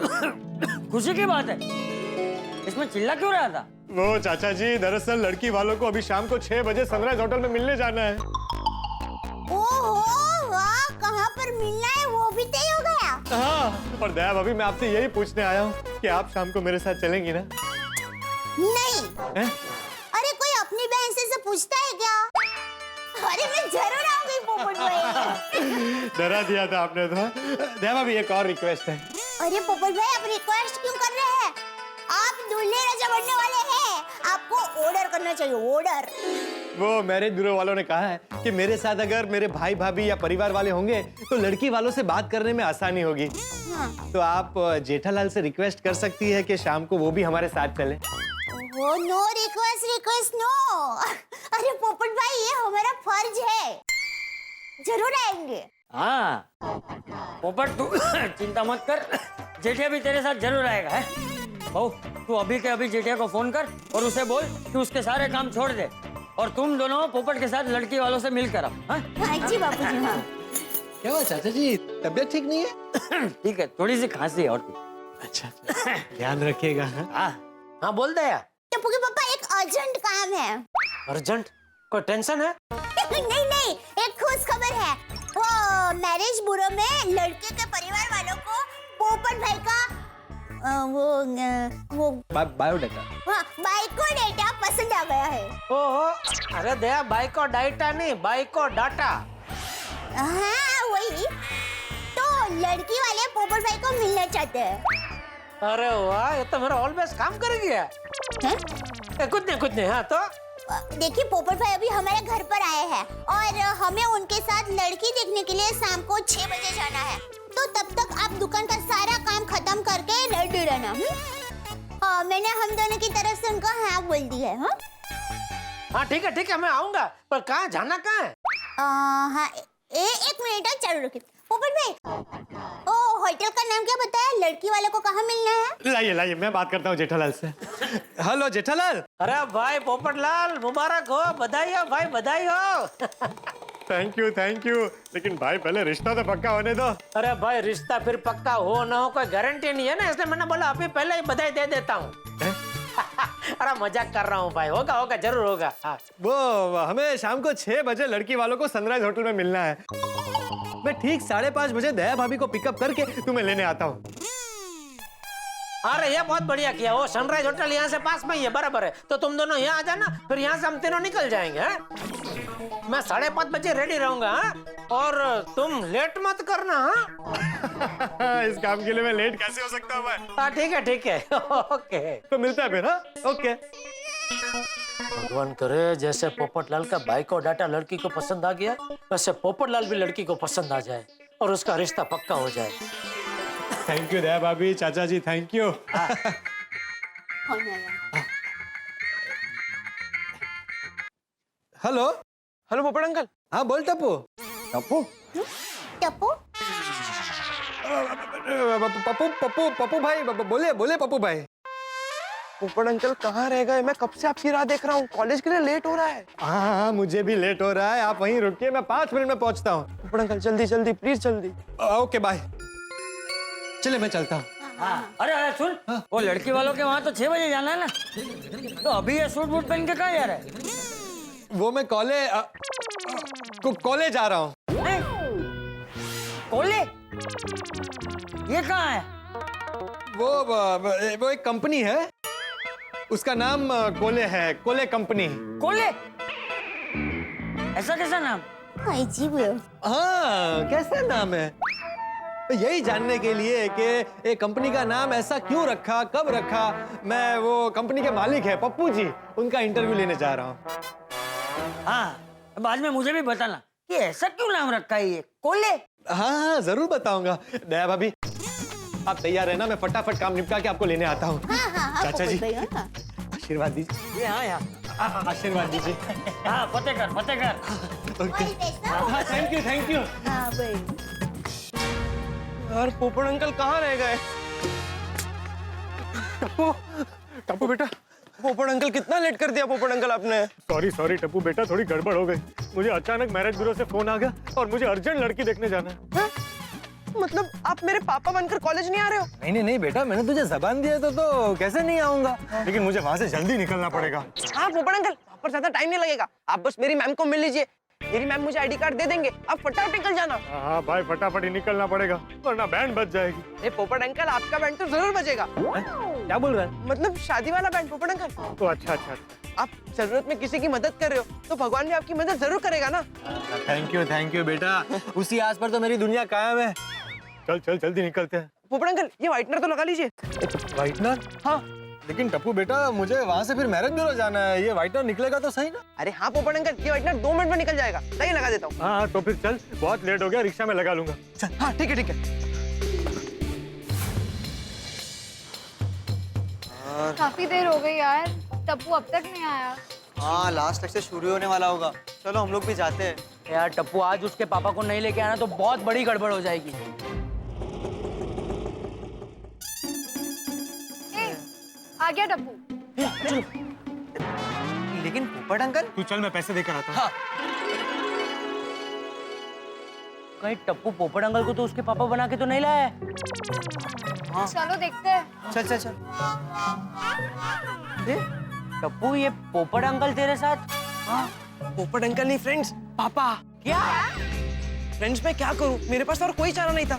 खुशी की बात है। इसमें चिल्ला क्यों रहा था? वो चाचा जी, दरअसल लड़की वालों को अभी शाम को 6 बजे सनराइज होटल में मिलने जाना है। ओहो वाह, कहाँ पर मिलना है वो भी तय हो गया? हाँ, और दया भाभी, मैं आपसे यही पूछने आया हूँ कि आप शाम को मेरे साथ चलेंगी ना? नहीं। है? अरे कोई अपनी बहन से पूछता है क्या? अरे मैं जरूर आऊंगी पोपट भाई। डरा दिया था आपने तो। दया भाभी, एक और रिक्वेस्ट है। अरे पोपट भाई, आप रिक्वेस्ट क्यों कर रहे हैं? आप दूल्हे राजा बनने वाले हैं, आपको ऑर्डर करना चाहिए, ऑर्डर। वो मैरिज ब्यूरो वालों ने कहा है कि मेरे साथ अगर मेरे भाई भाभी या परिवार वाले होंगे तो लड़की वालों से बात करने में आसानी होगी। हाँ। तो आप जेठालाल से रिक्वेस्ट कर सकती है कि शाम को वो भी हमारे साथ चले। वो नो रिक्वेस्ट नो। अरे पोपट भाई, ये हमारा फर्ज है, जरूर आएंगे। हाँ पोपट तू चिंता मत कर, जेठिया भी तेरे साथ जरूर आएगा है। बहू तू अभी के अभी जेठिया को फोन कर और उसे बोल कि उसके सारे काम छोड़ दे और तुम दोनों पोपट के साथ लड़की वालों से मिलकर आओ। हाँ जी बापूजी। हाँ क्या हुआ चाचा जी, तबीयत ठीक नहीं है? ठीक है, थोड़ी सी खांसी है और कुछ। अच्छा ध्यान रखिएगा। हाँ बोल दे यार। टप्पू के पापा एक अर्जेंट काम है। अर्जेंट? कोई टेंशन है? नहीं, एक खुश खबर है। वो मैरिज ब्यूरो में लड़के के परिवार वालों को पोपट भाई का वो बायोडाटा। हाँ, बायोडाटा पसंद आ गया है। ओहो, अरे दया बाइको डाटा नहीं, बाइको डाटा। हाँ वही तो, लड़की वाले पोपट भाई को मिलना चाहते हैं। अरे वाह, ये तो मेरा ऑलवेज काम करेगी यार। कुछ नहीं। हाँ तो देखिए पोपट भाई अभी हमारे घर पर आए हैं और हमें उनके साथ लड़की देखने के लिए शाम को 6 बजे जाना है, तो तब तक आप दुकान का सारा काम खत्म करके रेडी रहना। हाँ मैंने हम दोनों की तरफ से उनको हाँ बोल दी है। हाँ ठीक है मैं आऊंगा, पर कहाँ जाना कहाँ है? हाँ एक मिनट चालू रखिए। पोपट भाई ओ होटल का नाम क्या बताया, लड़की वालों को कहाँ मिलना है? लाइए मैं बात करता हूँ जेठालाल से। हेलो जेठालाल। अरे भाई पोपटलाल मुबारक हो, बधाई हो भाई, बधाई हो। थैंक यू, लेकिन भाई पहले रिश्ता तो पक्का होने दो। अरे भाई रिश्ता फिर पक्का हो ना हो कोई गारंटी नहीं है ना, इसलिए मैंने बोला अभी पहले ही बधाई दे देता हूँ। अरे मजाक कर रहा हूँ भाई, होगा जरूर होगा। हाँ। वो हमें शाम को 6 बजे लड़की वालों को सनराइज होटल में मिलना है। मैं ठीक 5:30 बजे दया भाभी को पिकअप करके तुम्हें लेने आता हूँ। अरे ये बहुत बढ़िया किया, वो सनराइज होटल यहाँ से पास में ही है, बराबर है। तो तुम दोनों यहाँ आ जाना, फिर यहाँ से हम तीनों निकल जाएंगे। मैं 5:30 बजे रेडी रहूंगा और तुम लेट मत करना। इस काम के लिए मैं लेट कैसे हो सकता हूँ भाई? हाँ ठीक है ओके, तो मिलता है फिर। हाँ ओके। भगवान करे जैसे पोपटलाल का बाइको डाटा लड़की को पसंद आ गया, वैसे पोपटलाल भी लड़की को पसंद आ जाए और उसका रिश्ता पक्का हो जाए। थैंक यू दया भाभी, चाचा जी थैंक यू। हेलो पोपट अंकल। हाँ बोल टप्पू। पप्पू भाई बोले पप्पू भाई। पोपट अंकल कहाँ रह गए? मैं कब से आपकी राह देख रहा हूँ, कॉलेज के लिए लेट हो रहा है। हाँ मुझे भी लेट हो रहा है, आप वहीं रुकिए, मैं 5 मिनट में पहुंचता हूँ। पोपट अंकल जल्दी प्लीज जल्दी। Okay bye. चले मैं चलता हूँ। अरे सुन, वो लड़की वालों के वहाँ तो 6 बजे जाना है ना, तो अभी ये सूट बूट पहन के कहाँ जा रहा है? वो मैं कॉलेज जा रहा हूँ। कॉलेज? ये कहाँ है? वो एक कंपनी है, उसका नाम कोले है, कोले कंपनी। कोले? ऐसा कैसा नाम? हाँ कैसा नाम है? यही जानने के लिए कि एक कंपनी का नाम ऐसा क्यों रखा, कब रखा, मैं वो कंपनी के मालिक है पप्पू जी, उनका इंटरव्यू लेने जा रहा हूँ। हाँ बाद में मुझे भी बताना कि ऐसा क्यों नाम रखा है ये कोले। हाँ जरूर बताऊंगा। दया भाभी आप तैयार है ना, मैं फटाफट काम निपटा के आपको लेने आता हूँ। चाचा जी आशीर्वाद दीजिए। आशीर्वाद दीजिए। हाँ फतेह कर। Thank you. यार पोपट अंकल कहाँ रह गए? टप्पू बेटा, पोपट अंकल कितना लेट कर दिया पोपट अंकल आपने। सॉरी टप्पू बेटा, थोड़ी गड़बड़ हो गई। मुझे अचानक मैरिज ब्यूरो से फोन आ गया और मुझे अर्जेंट लड़की देखने जाना है। मतलब आप मेरे पापा बनकर कॉलेज नहीं आ रहे हो? नहीं बेटा, मैंने तुझे जबान दिया तो कैसे नहीं आऊंगा, लेकिन मुझे वहाँ से जल्दी निकलना पड़ेगा। हाँ पोपट अंकल, वहाँ पर ज्यादा टाइम नहीं लगेगा, आप बस मेरी मैम को मिल लीजिए, मेरी मैम मुझे आईडी कार्ड दे देंगे, आप फटाफट निकल जाना। हाँ भाई फटाफट ही निकलना पड़ेगा वरना बैंड बज जाएगी। पोपट अंकल आपका बैंड तो जरूर बजेगा। क्या बोल रहा है? मतलब शादी वाला बैंड पोपट अंकल। तो अच्छा। आप जरूरत में किसी की मदद कर रहे हो तो भगवान भी आपकी मदद जरूर करेगा ना। थैंक यू बेटा, उसी आस पर तो मेरी दुनिया कायम है। चल जल्दी निकलते हैं। पोपट अंकल ये व्हाइटनर तो लगा लीजिए। व्हाइटनर? हाँ लेकिन टप्पू बेटा मुझे वहाँ से फिर मैरिज ब्यूरो जाना है, ये व्हाइटनर निकलेगा तो सही ना? अरे हाँ पोपट अंकल, ये व्हाइटनर 2 मिनट में निकल जाएगा, नहीं लगा देता हूँ। हाँ तो फिर चल, बहुत लेट हो गया, रिक्शा में लगा लूंगा। चल हाँ ठीक है। काफी देर हो गई यार, टप्पू अब तक नहीं आया। हाँ लास्ट लेक्चर शुरू होने वाला होगा, चलो हम लोग भी जाते हैं। यार टप्पू आज उसके पापा को नहीं लेके आना तो बहुत बड़ी गड़बड़ हो जाएगी। आ गया टप्पू। लेकिन पोपट अंकल, तू चल, मैं पैसे देकर आता हूँ। हाँ। कहीं टप्पू पोपट अंकल को तो उसके पापा बना के तो नहीं लाया है? हाँ। चलो देखते हैं। चल चल चल। टप्पू ये पोपट अंकल तेरे साथ? हाँ। पोपट अंकल नहीं फ्रेंड्स, पापा। क्या? फ्रेंड्स मैं क्या करूं, मेरे पास और कोई चारा नहीं था।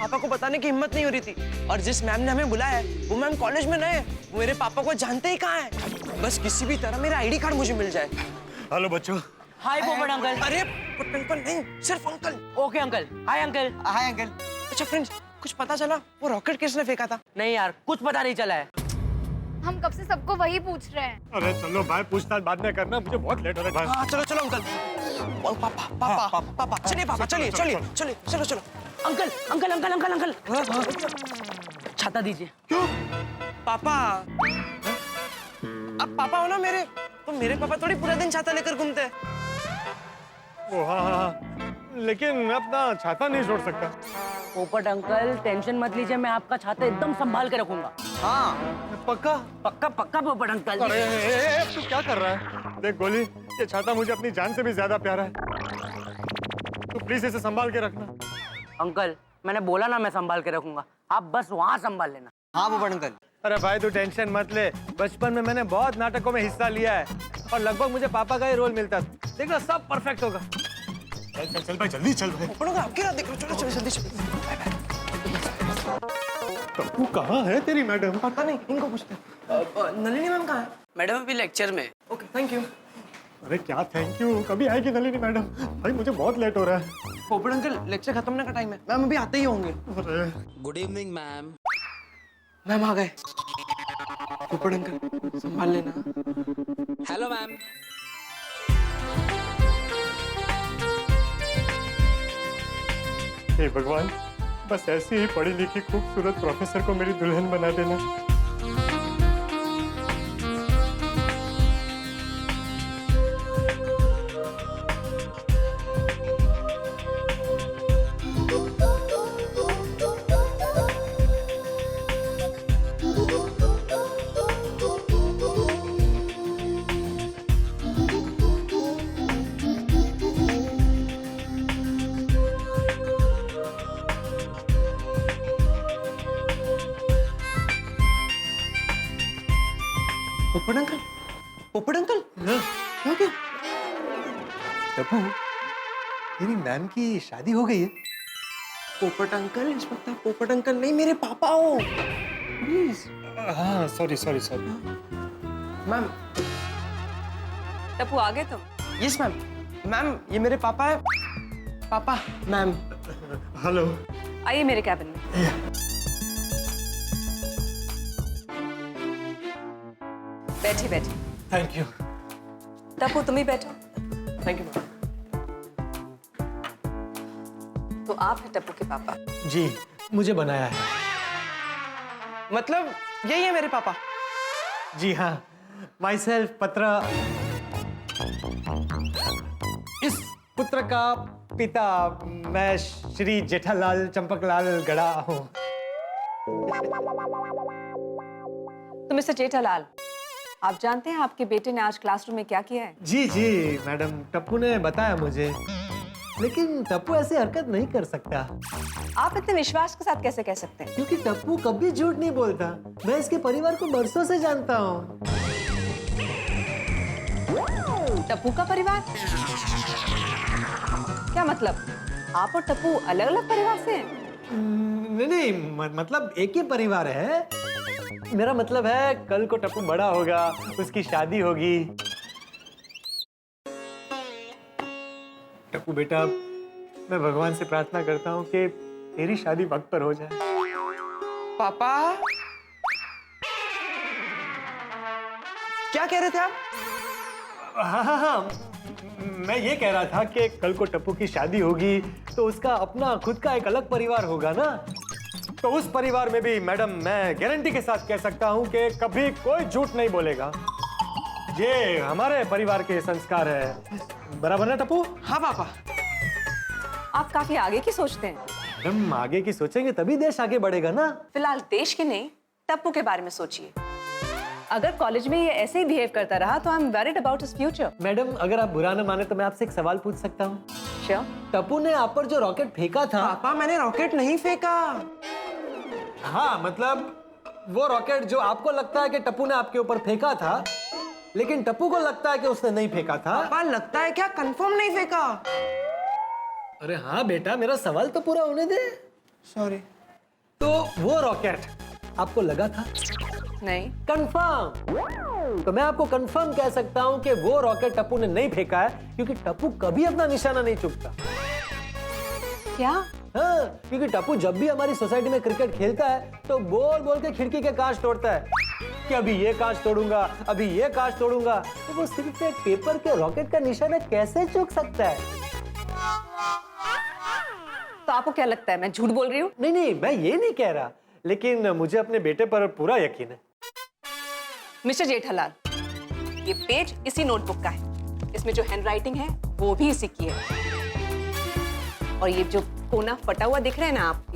पापा को बताने की हिम्मत नहीं हो रही थी, और जिस मैम ने हमें बुलाया है वो मैम कॉलेज में नए, वो मेरे पापा को जानते ही कहाँ है। बस किसी भी तरह मेरा आईडी कार्ड मुझे मिल जाए। हेलो बच्चों। हाय पोपट अंकल। अरे पोपट अंकल नहीं, सिर्फ uncle. Okay uncle. Hi uncle. Hi uncle. अच्छा फ्रेंड्स, कुछ पता चला वो रॉकेट किसने फेंका था? नहीं यार, कुछ पता नहीं चला है। हम कब से सबको वही पूछ रहे हैं। अरे चलो भाई, पूछताछ बाद में करना, मुझे बहुत लेट हो रहा है भाई। हाँ चलो चलो अंकल। पापा पापा पापा चलिए, पापा चलिए चलिए चलिए, चलो चलो। Uncle uncle uncle uncle uncle, छाता दीजिए। क्यों? पापा, अब पापा हो ना मेरे, तो मेरे पापा थोड़ी पूरा दिन छाता लेकर घूमते हैं। ओ हाँ, लेकिन मैं अपना छाता नहीं छोड़ सकता। पोपट अंकल टेंशन मत लीजिए, मैं आपका छाता एकदम संभाल के रखूंगा। हाँ पक्का? पक्का पक्का पोपट अंकल। अरे तू क्या कर रहा है? देख गोली, ये छाता मुझे अपनी जान से भी ज्यादा प्यारा है, तू प्लीज इसे संभाल के रखना। अंकल मैंने बोला ना मैं संभाल के रखूंगा, आप बस वहाँ संभाल लेना। हाँ पोपट अंकल। अरे भाई तू टेंशन मत ले, बचपन में मैंने बहुत नाटकों में हिस्सा लिया है और लगभग मुझे पापा का ही रोल मिलता था। देखना सब परफेक्ट होगा। चल चल चल भाई, जल्दी चल भाई। पोपट अंकल आपकी रात देख लो, चलो चलो जल्दी चलो। तू कहाँ है तेरी मैडम? पता नहीं, इनको पूछते हैं। नलिनी मैम कहाँ है? मैडम अभी लेक्चर में। Okay thank you. अरे क्या थैंक यू, कभी आएगी नलिनी मैडम? भाई मुझे बहुत लेट हो रहा है। पोपट अंकल लेक्चर खत्म होने का टाइम है, मैम अभी आते ही होंगे। Good evening ma'am. मैम आ गए। पोपट अंकल संभाल लेना। Hello ma'am. हे भगवान, बस ऐसी ही पढ़ी लिखी खूबसूरत प्रोफेसर को मेरी दुल्हन बना देना। पोपट अंकल, पोपट अंकल क्या क्या? टप्पू, तेरी मैम की शादी हो गई है? पोपट अंकल, इस वक्त आप पोपट अंकल नहीं मेरे पापा हो, प्लीज। हाँ sorry sorry sorry. Ma'am. Tappu आ गए तुम? Yes ma'am. मैम ये मेरे पापा है। पापा मैम। हेलो। आइए मेरे कैबिन में। बैठिए बैठिए। Thank you. टप्पू तुम ही बैठो। Thank you ma'am. तो आप हैं टप्पू के पापा? जी, मुझे बनाया है। मतलब यही है मेरे पापा? जी हाँ, माई सेल्फ पत्र। इस पुत्र का पिता मैं श्री जेठालाल चंपकलाल गड़ा हूँ। तो मिस्टर जेठालाल, आप जानते हैं आपके बेटे ने आज क्लासरूम में क्या किया है? जी जी मैडम, टप्पू ने बताया मुझे, लेकिन टप्पू ऐसी हरकत नहीं कर सकता। आप इतने विश्वास के साथ कैसे कह सकते हैं? क्योंकि टप्पू कभी झूठ नहीं बोलता। मैं इसके परिवार को बरसों से जानता हूँ। टप्पू का परिवार? क्या मतलब? आप और टप्पू अलग अलग परिवार से हैं? नहीं, मतलब एक ही परिवार है। मेरा मतलब है कल को टप्पू बड़ा होगा, उसकी शादी होगी। टप्पू बेटा, मैं भगवान से प्रार्थना करता हूँ कि तेरी शादी वक्त पर हो जाए। पापा क्या कह रहे थे आप? हाँ, मैं ये कह रहा था कि कल को टप्पू की शादी होगी तो उसका अपना खुद का एक अलग परिवार होगा ना। तो उस परिवार में भी मैडम मैं गारंटी के साथ कह सकता हूँ कि कभी कोई झूठ नहीं बोलेगा। ये हमारे परिवार के संस्कार है। बराबर ना टप्पू? हाँ पापा। आप काफी आगे की सोचते हैं। हम आगे की सोचेंगे तभी देश आगे बढ़ेगा ना। फिलहाल देश के नहीं, टप्पू के बारे में सोचिए। अगर कॉलेज में ये ऐसे ही बिहेव करता रहा तो I am worried about his future. Madam अगर आप बुरा न माने तो मैं आपसे एक सवाल पूछ सकता हूँ? श्योर। टप्पू ने आप पर जो रॉकेट फेंका था। पापा मैंने रॉकेट नहीं फेंका। हाँ मतलब वो रॉकेट जो आपको लगता है कि टप्पू ने आपके ऊपर फेंका था, लेकिन टप्पू को लगता है कि उसने नहीं फेंका था। पापा लगता है क्या? कंफर्म नहीं फेंका। अरे हाँ बेटा, मेरा सवाल तो पूरा होने दे। सॉरी। तो वो रॉकेट आपको लगा था? नहीं। कंफर्म? तो मैं आपको कंफर्म कह सकता हूं कि वो रॉकेट टप्पू ने नहीं फेंका है, क्योंकि टप्पू कभी अपना निशाना नहीं चूकता। क्या? हाँ, क्योंकि टप्पू जब भी हमारी सोसाइटी में क्रिकेट खेलता है तो बोल बोल के खिड़की के कांच तोड़ता है कि अभी ये कांच तोड़ूंगा, अभी ये कांच तोड़ूंगा। तो वो सिर्फ एक पेपर के रॉकेट का निशाना कैसे चूक सकता है? तो आपको क्या लगता है मैं झूठ बोल रही हूँ? नहीं नहीं, मैं ये नहीं कह रहा, लेकिन मुझे अपने बेटे पर पूरा यकीन है। मिस्टर जेठालाल, ये पेज इसी नोटबुक का है। इसमें जो हैंडराइटिंग है वो भी इसी की है। और ये जो कोना फटा हुआ दिख रहा है ना आप,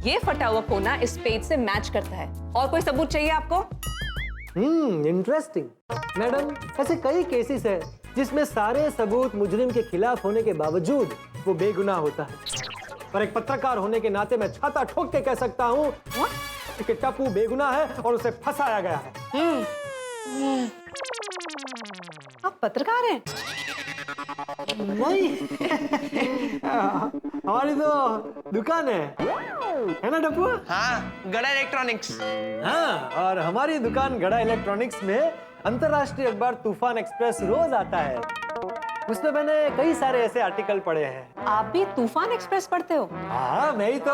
ये फटा हुआ कोना इस पेज से मैच करता है। और कोई सबूत चाहिए आपको? इंटरेस्टिंग। मैडम ऐसे कई केसेस है जिसमें सारे सबूत मुजरिम के खिलाफ होने के बावजूद वो बेगुनाह होता है। पर एक पत्रकार होने के नाते मैं छाता ठोक के कह सकता हूँ कि टप्पू बेगुनाह है और उसे फंसाया गया है। आप पत्रकार हैं? नहीं हमारी तो दुकान है ना टप्पू? हाँ, गड़ा इलेक्ट्रॉनिक्स। हाँ, और हमारी दुकान गड़ा इलेक्ट्रॉनिक्स में अंतर्राष्ट्रीय अखबार तूफान एक्सप्रेस रोज आता है। उसमें मैंने कई सारे ऐसे आर्टिकल पढ़े हैं। आप भी तूफान एक्सप्रेस पढ़ते हो? हाँ, मैं ही तो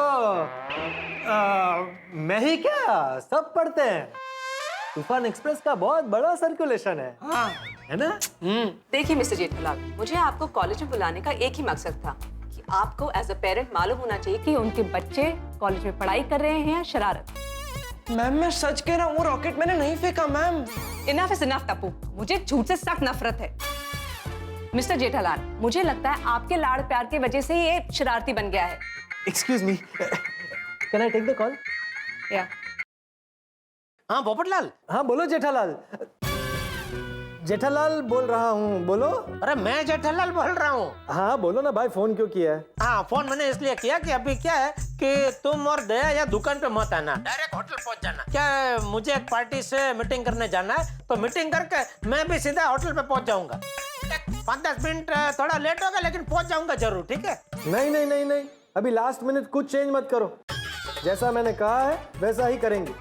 मैं ही क्या, सब पढ़ते हैं। तूफान एक्सप्रेस का बहुत बड़ा सर्कुलेशन है। हाँ। है ना? देखिए मिस्टर जेठालाल, मुझे आपको कॉलेज में बुलाने का एक ही मकसद था कि आपको एज अ पेरेंट मालूम होना चाहिए कि उनके बच्चे कॉलेज में पढ़ाई कर रहे हैं या शरारत। मैम मैं सच कह रहा हूँ, वो रॉकेट मैंने नहीं फेंका ma'am. Enough is enough Tappu, मुझे झूठ से सख्त नफरत है। मिस्टर जेठालाल, मुझे लगता है आपके लाड़ प्यार की वजह से ये शरारती बन गया है। Excuse me, can I take the call? Yeah. हाँ पोपटलाल। हाँ बोलो जेठालाल। जेठालाल बोल रहा हूँ, बोलो। अरे मैं जेठालाल बोल रहा हूँ। हाँ बोलो ना भाई, फोन क्यों किया है? हाँ फोन मैंने इसलिए किया कि अभी क्या है कि तुम और दया या दुकान पे मत आना, डायरेक्ट होटल पहुंच जाना। क्या है, मुझे एक पार्टी से मीटिंग करने जाना है, तो मीटिंग करके मैं भी सीधा होटल पे पहुंच जाऊंगा। 5-10 मिनट थोड़ा लेट होगा लेकिन पहुंच जाऊंगा जरूर, ठीक है? नहीं नहीं नहीं नहीं, अभी लास्ट मिनट कुछ चेंज मत करो। जैसा मैंने कहा है वैसा ही करेंगे।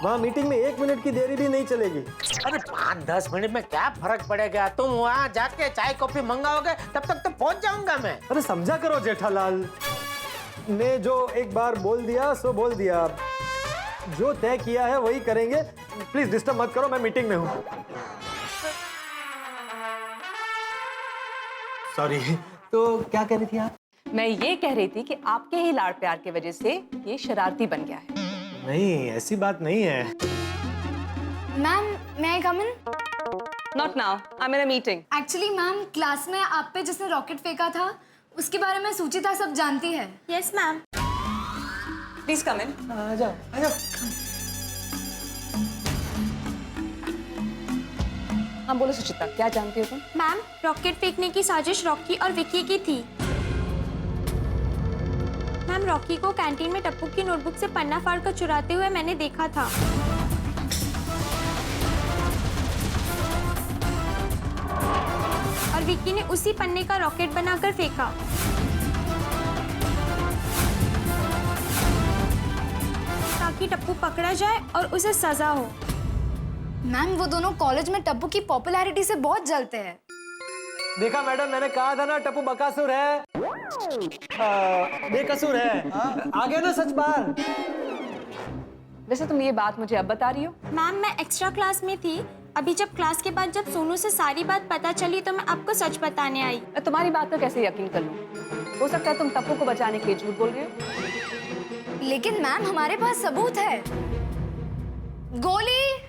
वहाँ मीटिंग में 1 मिनट की देरी भी नहीं चलेगी। अरे 5-10 मिनट में क्या फर्क पड़ेगा? तुम वहाँ जाके चाय कॉफी मंगाओगे तब तक तो पहुंच जाऊंगा मैं। अरे समझा करो जेठालाल, ने जो एक बार बोल दिया सो बोल दिया। जो तय किया है वही करेंगे। प्लीज डिस्टर्ब मत करो, मैं मीटिंग में हूँ। सॉरी, तो क्या कह रही थी आप? मैं ये कह रही थी कि आपके ही लाड़ प्यार की वजह से ये शरारती बन गया है। नहीं, ऐसी बात नहीं है। Ma'am, may I come in? Not now. I'm in a meeting. Actually, ma'am class में आप पे जिसने रॉकेट फेंका था उसके बारे में सुचिता सब जानती है। Yes ma'am. Please come in. आ जाओ, आ जाओ। हाँ बोलो सुचिता, क्या जानती हो तुम? मैम, रॉकेट फेंकने की साजिश रॉकी और विक्की की थी। मैम, रॉकी को कैंटीन में टप्पू की नोटबुक से पन्ना फाड़ कर चुराते हुए मैंने देखा था। और विक्की ने उसी पन्ने का रॉकेट बनाकर फेंका। ताकि टप्पू पकड़ा जाए और उसे सजा हो। मैम, वो दोनों कॉलेज में टप्पू की पॉपुलैरिटी से बहुत जलते हैं। देखा मैडम, मैंने कहा था ना टप्पू बकासुर है, बेकसूर है। आ गया ना सच बार। वैसे तुम ये बात मुझे अब बता रही हो? मैम, मैं एक्स्ट्रा क्लास में थी। अभी जब क्लास के बाद जब सोनू से सारी बात पता चली तो मैं आपको सच बताने आई। मैं तुम्हारी बात पर कैसे यकीन कर लूं? हो सकता है तुम टप्पू को बचाने के लिए झूठ बोल रहे हो। लेकिन मैम, हमारे पास सबूत है। गोली।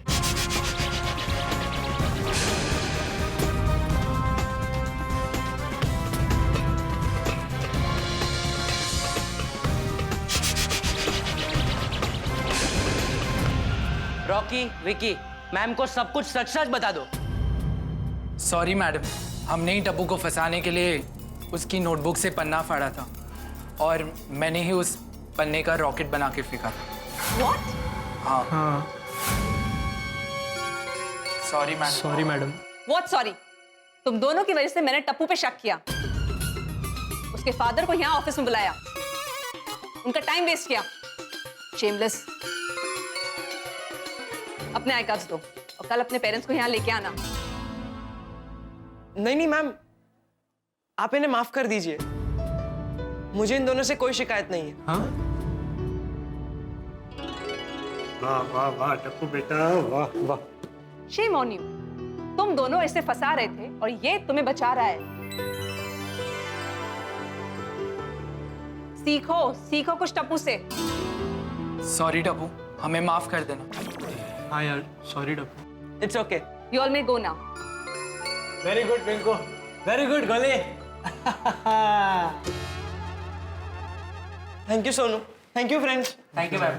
रॉकी, विकी, मैम को सब कुछ सच सच बता दो। सॉरी मैडम, हमने ही टप्पू को फंसाने के लिए उसकी नोटबुक से पन्ना फाड़ा था और मैंने ही उस पन्ने का रॉकेट बना के फेंका था। What? हाँ। Sorry madam. Sorry madam. What sorry? तुम दोनों की वजह से मैंने टप्पू पे शक किया, उसके फादर को यहाँ ऑफिस में बुलाया, उनका टाइम वेस्ट किया। शेमलेस। अपने आई कार्ड्स दो और कल अपने पेरेंट्स को यहाँ लेके आना। नहीं नहीं मैम, आप इन्हें माफ कर दीजिए, मुझे इन दोनों से कोई शिकायत नहीं है। हाँ? वाह वाह वाह टप्पू बेटा, वाह वाह। Shame on you. तुम दोनों इसे फंसा रहे थे और ये तुम्हें बचा रहा है। सीखो सीखो कुछ टप्पू से। सॉरी टप्पू, हमें माफ कर देना। हाँ यार, sorry Tappu. It's okay. You all may go now. Very good Pinku, very good Gole. Thank you Sonu, thank you friends. Thank you ma'am.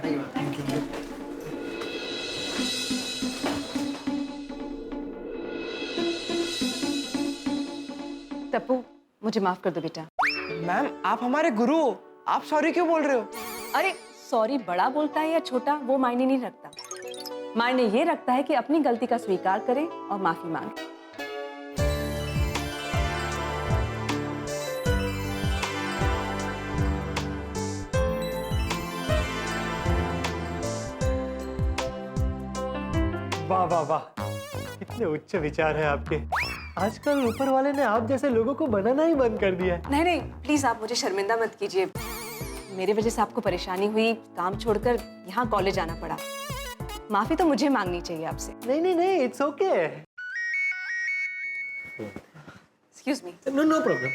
Tappu, मुझे माफ कर दो बेटा। मैम आप हमारे गुरु हो, आप सॉरी क्यों बोल रहे हो? अरे सॉरी बड़ा बोलता है या छोटा वो मायने नहीं रखता, मायने ये रखता है कि अपनी गलती का स्वीकार करें और माफी मांगे। वाह वाह वाह, कितने उच्च विचार हैं आपके। आजकल ऊपर वाले ने आप जैसे लोगों को बनाना ही बंद कर दिया है। नहीं नहीं प्लीज आप मुझे शर्मिंदा मत कीजिए, मेरी वजह से आपको परेशानी हुई, काम छोड़कर यहाँ कॉलेज आना पड़ा। माफी तो मुझे मांगनी चाहिए आपसे। नहीं नहीं नहीं, it's okay. Excuse me. No no problem.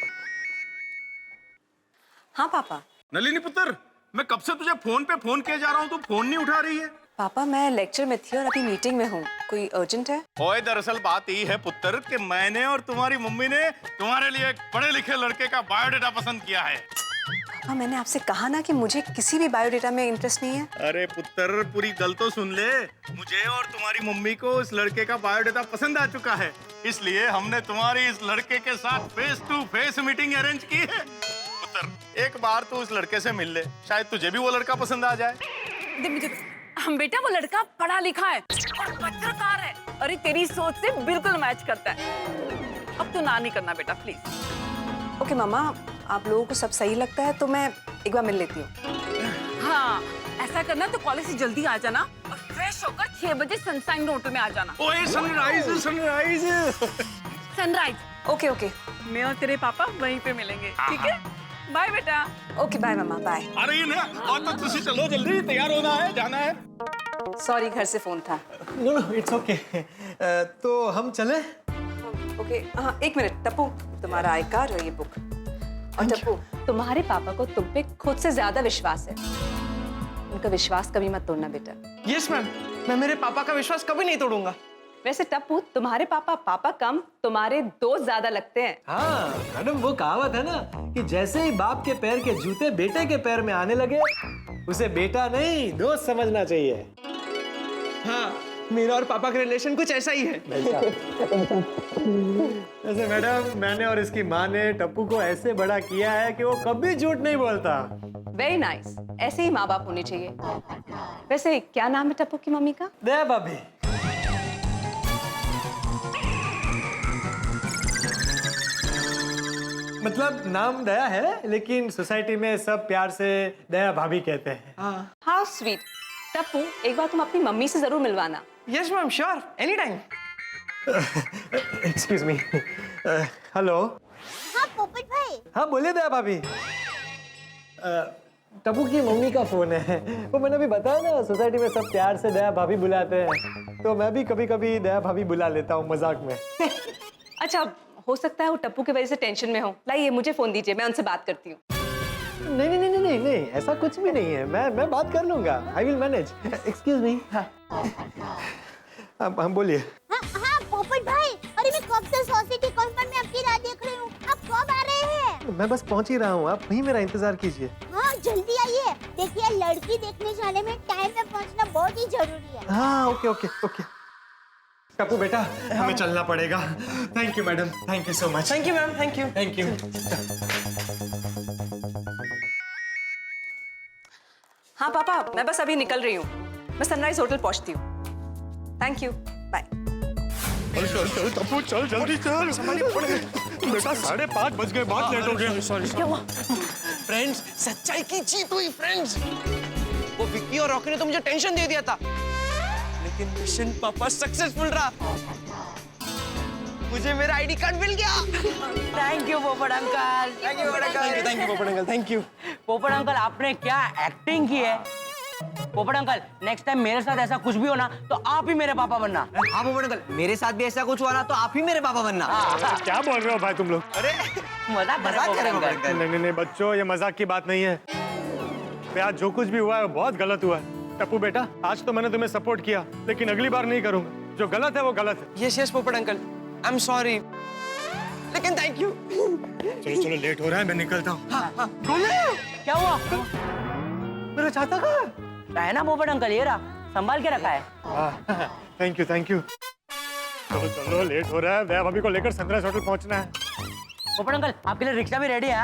हाँ पापा। नलिनी पुत्र, मैं कब से तुझे फोन पे फोन किए जा रहा हूँ, तू फोन नहीं उठा रही है। पापा मैं लेक्चर में थी और अभी मीटिंग में हूँ, कोई अर्जेंट है? ओए दरअसल बात ये है पुत्र कि मैंने और तुम्हारी मम्मी ने तुम्हारे लिए एक पढ़े लिखे लड़के का बायोडेटा पसंद किया है। पापा मैंने आपसे कहा ना कि मुझे किसी भी बायोडेटा में इंटरेस्ट नहीं है। अरे पुत्र पूरी गल तो सुन ले, मुझे और तुम्हारी मम्मी को इस लड़के का बायोडेटा पसंद आ चुका है, इसलिए हमने तुम्हारी इस लड़के के साथ face to face meeting arrange की है। पुत्र एक बार तू इस लड़के से मिल ले, शायद तुझे भी वो लड़का पसंद आ जाए। हम बेटा वो लड़का पढ़ा लिखा है और पत्रकार है, अरे तेरी सोच से बिल्कुल मैच करता है। अब तू ना नहीं करना बेटा प्लीज। ओके मामा, आप लोगों को सब सही लगता है तो मैं एक बार मिल लेती हूँ। हाँ ऐसा करना तो कॉलेज से जल्दी आ जाना और फ्रेश होकर 6 बजे सनशाइन होटल में आ जाना। ओए sunrise sunrise sunrise. Okay okay, मैं और तेरे पापा वहीं पे मिलेंगे, ठीक है? बाय बेटा। ओके बाय मामा, बाय। अरे ये ना और तो तुझे चलो जल्दी, तैयार होना है, जाना है। सॉरी घर से फोन था। No no it's okay. तो हम चले? ओके हाँ एक मिनट टप्पू, तुम्हारा आई कार्ड और ये बुक। और टप्पू तुम्हारे पापा को तुम पे खुद से ज्यादा विश्वास है, उनका विश्वास कभी मत तोड़ना बेटा। यस मैम, मैं मेरे पापा का विश्वास कभी नहीं तोड़ूंगा। वैसे टप्पू तुम्हारे पापा कम तुम्हारे दोस्त ज्यादा लगते हैं। हाँ मैडम, वो कहावत है ना कि जैसे ही बाप के पैर के जूते बेटे के पैर में आने लगे, उसे बेटा नहीं दोस्त समझना चाहिए। हाँ मेरा और पापा का रिलेशन कुछ ऐसा ही है। वैसे मैडम मैंने और इसकी माँ ने टप्पू को ऐसे बड़ा किया है कि वो कभी झूठ नहीं बोलता। वेरी नाइस, ऐसे ही माँ बाप होने चाहिए। वैसे क्या नाम है टप्पू की मम्मी का? दया भाभी। मतलब नाम दया है, लेकिन सोसाइटी में सब प्यार से दया भाभी कहते हैं। How sweet. टप्पू एक बार तुम अपनी मम्मी से जरूर मिलवाना। Yes ma'am, sure, any time. Excuse me. Hello. हाँ पोपट भाई। हाँ बोलिए दया भाभी। टप्पू की मम्मी का फोन है, वो मैंने अभी बताया ना सोसाइटी में सब प्यार से दया भाभी बुलाते हैं, तो मैं भी कभी कभी दया भाभी बुला लेता हूँ मजाक में। अच्छा हो सकता है वो टप्पू की वजह से टेंशन में हो। लाइए मुझे फोन दीजिए, मैं उनसे बात करती हूँ। नहीं नहीं नहीं नहीं नहीं, ऐसा कुछ भी नहीं है, मैं बात कर लूंगा। I will manage. Excuse me. हम बोलिए। हाँ पोपट भाई, अरे मैं कब से सोसाइटी कॉम्पाउंड में आपकी राह देख रही हूँ, आप कब आ रहे हैं? मैं बस पहुंच ही रहा हूँ, आप वहीं मेरा इंतजार कीजिए। हाँ जल्दी जल्दी आइए। देखिए लड़की देखने जाने में टाइम पे पहुंचना बहुत ही जरूरी है। हाँ ओके ओके ओके। टप्पू बेटा हमें चलना पड़ेगा। Thank you madam, thank you so much. Thank you ma'am, thank you. Thank you. हाँ पापा, मैं बस अभी निकल रही हूँ। मैं सनराइज होटल पहुँचती हूँ। Thank you, bye. चल चल टप्पू चल, जल्दी चल। बेटा 5:30 बज गए, बहुत लेट हो गया। सॉरी। क्या हुआ? फ्रेंड्स, सच्चाई की जीत हुई फ्रेंड्स। वो विक्की और रॉकी ने तो मुझे टेंशन दे दिया था, लेकिन मिशन पापा सक्सेसफुल रहा। मुझे मेरा आईडी कार्ड मिल गया। थैंक यू पोपट अंकल। थैंक यू पोपट अंकल। Thank you. पोपट अंकल आपने क्या एक्टिंग की है। पोपट अंकल नेक्स्ट टाइम मेरे साथ ऐसा कुछ भी होना तो आप ही मेरे पापा बनना। हाँ पोपट अंकल, मेरे साथ भी ऐसा कुछ हुआ ना तो आप ही मेरे पापा बनना। क्या बोल रहे हो भाई तुम लोग? अरे मजाक कर रहे हो पोपट अंकल। नहीं नहीं नहीं बच्चों, ये मजाक की बात नहीं है। आज जो कुछ भी हुआ है वो बहुत गलत हुआ है। टप्पू बेटा आज तो मैंने तुम्हें सपोर्ट किया, लेकिन अगली बार नहीं करूंगा। जो गलत है वो गलत है। यस पोपट अंकल, आई एम सॉरी, लेकिन थैंक यू। चलो चलो लेट हो रहा है, मैं निकलता हूँ। हाँ। क्या हुआ? मेरा चाहता कहाँ है ना पोपट अंकल, ये रहा, संभाल के रखा है। Thank you thank you. चलो चलो लेट हो रहा है, मैं भाभी को लेकर सनराइज होटल पहुंचना है। पोपट अंकल आपके लिए रिक्शा भी रेडी है।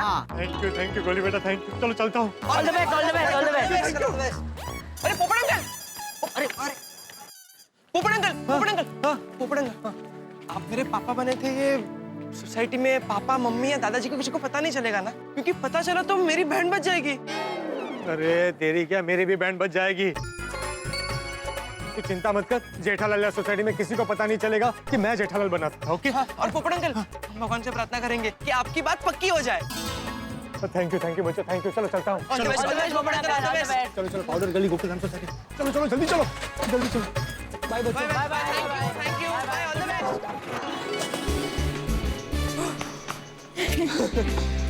थैंक यू गोली बेटा, थैंक यू। चलो चलता हूँ। All the best, all the best, all the best. अरे पोपट अंकल, अरे अरे पोपट अंकल, पोपट अंकल, पोपट अंकल, आप मेरे पापा बने थे। ये सोसाइटी में पापा मम्मी या दादाजी को किसी को पता नहीं चलेगा ना, क्योंकि पता चला तो मेरी बहन बच जाएगी। अरे तेरी क्या, मेरी भी बैंड बच जाएगी। तू चिंता मत कर, जेठालाल सोसाइटी में किसी को पता नहीं चलेगा कि मैं जेठालाल बना था। ओके। और पोपट अंकल हम भगवान से प्रार्थना करेंगे कि आपकी बात पक्की हो जाए। थैंक यू बच्चों, थैंक यू। चलो चलता हूँ। चलो चलो पॉलर गली गोकुलधाम सोसाइटी। चलो चलो जल्दी चलो, जल्दी चलो। बाय बच्चों, bye bye, thank you, bye, all the best.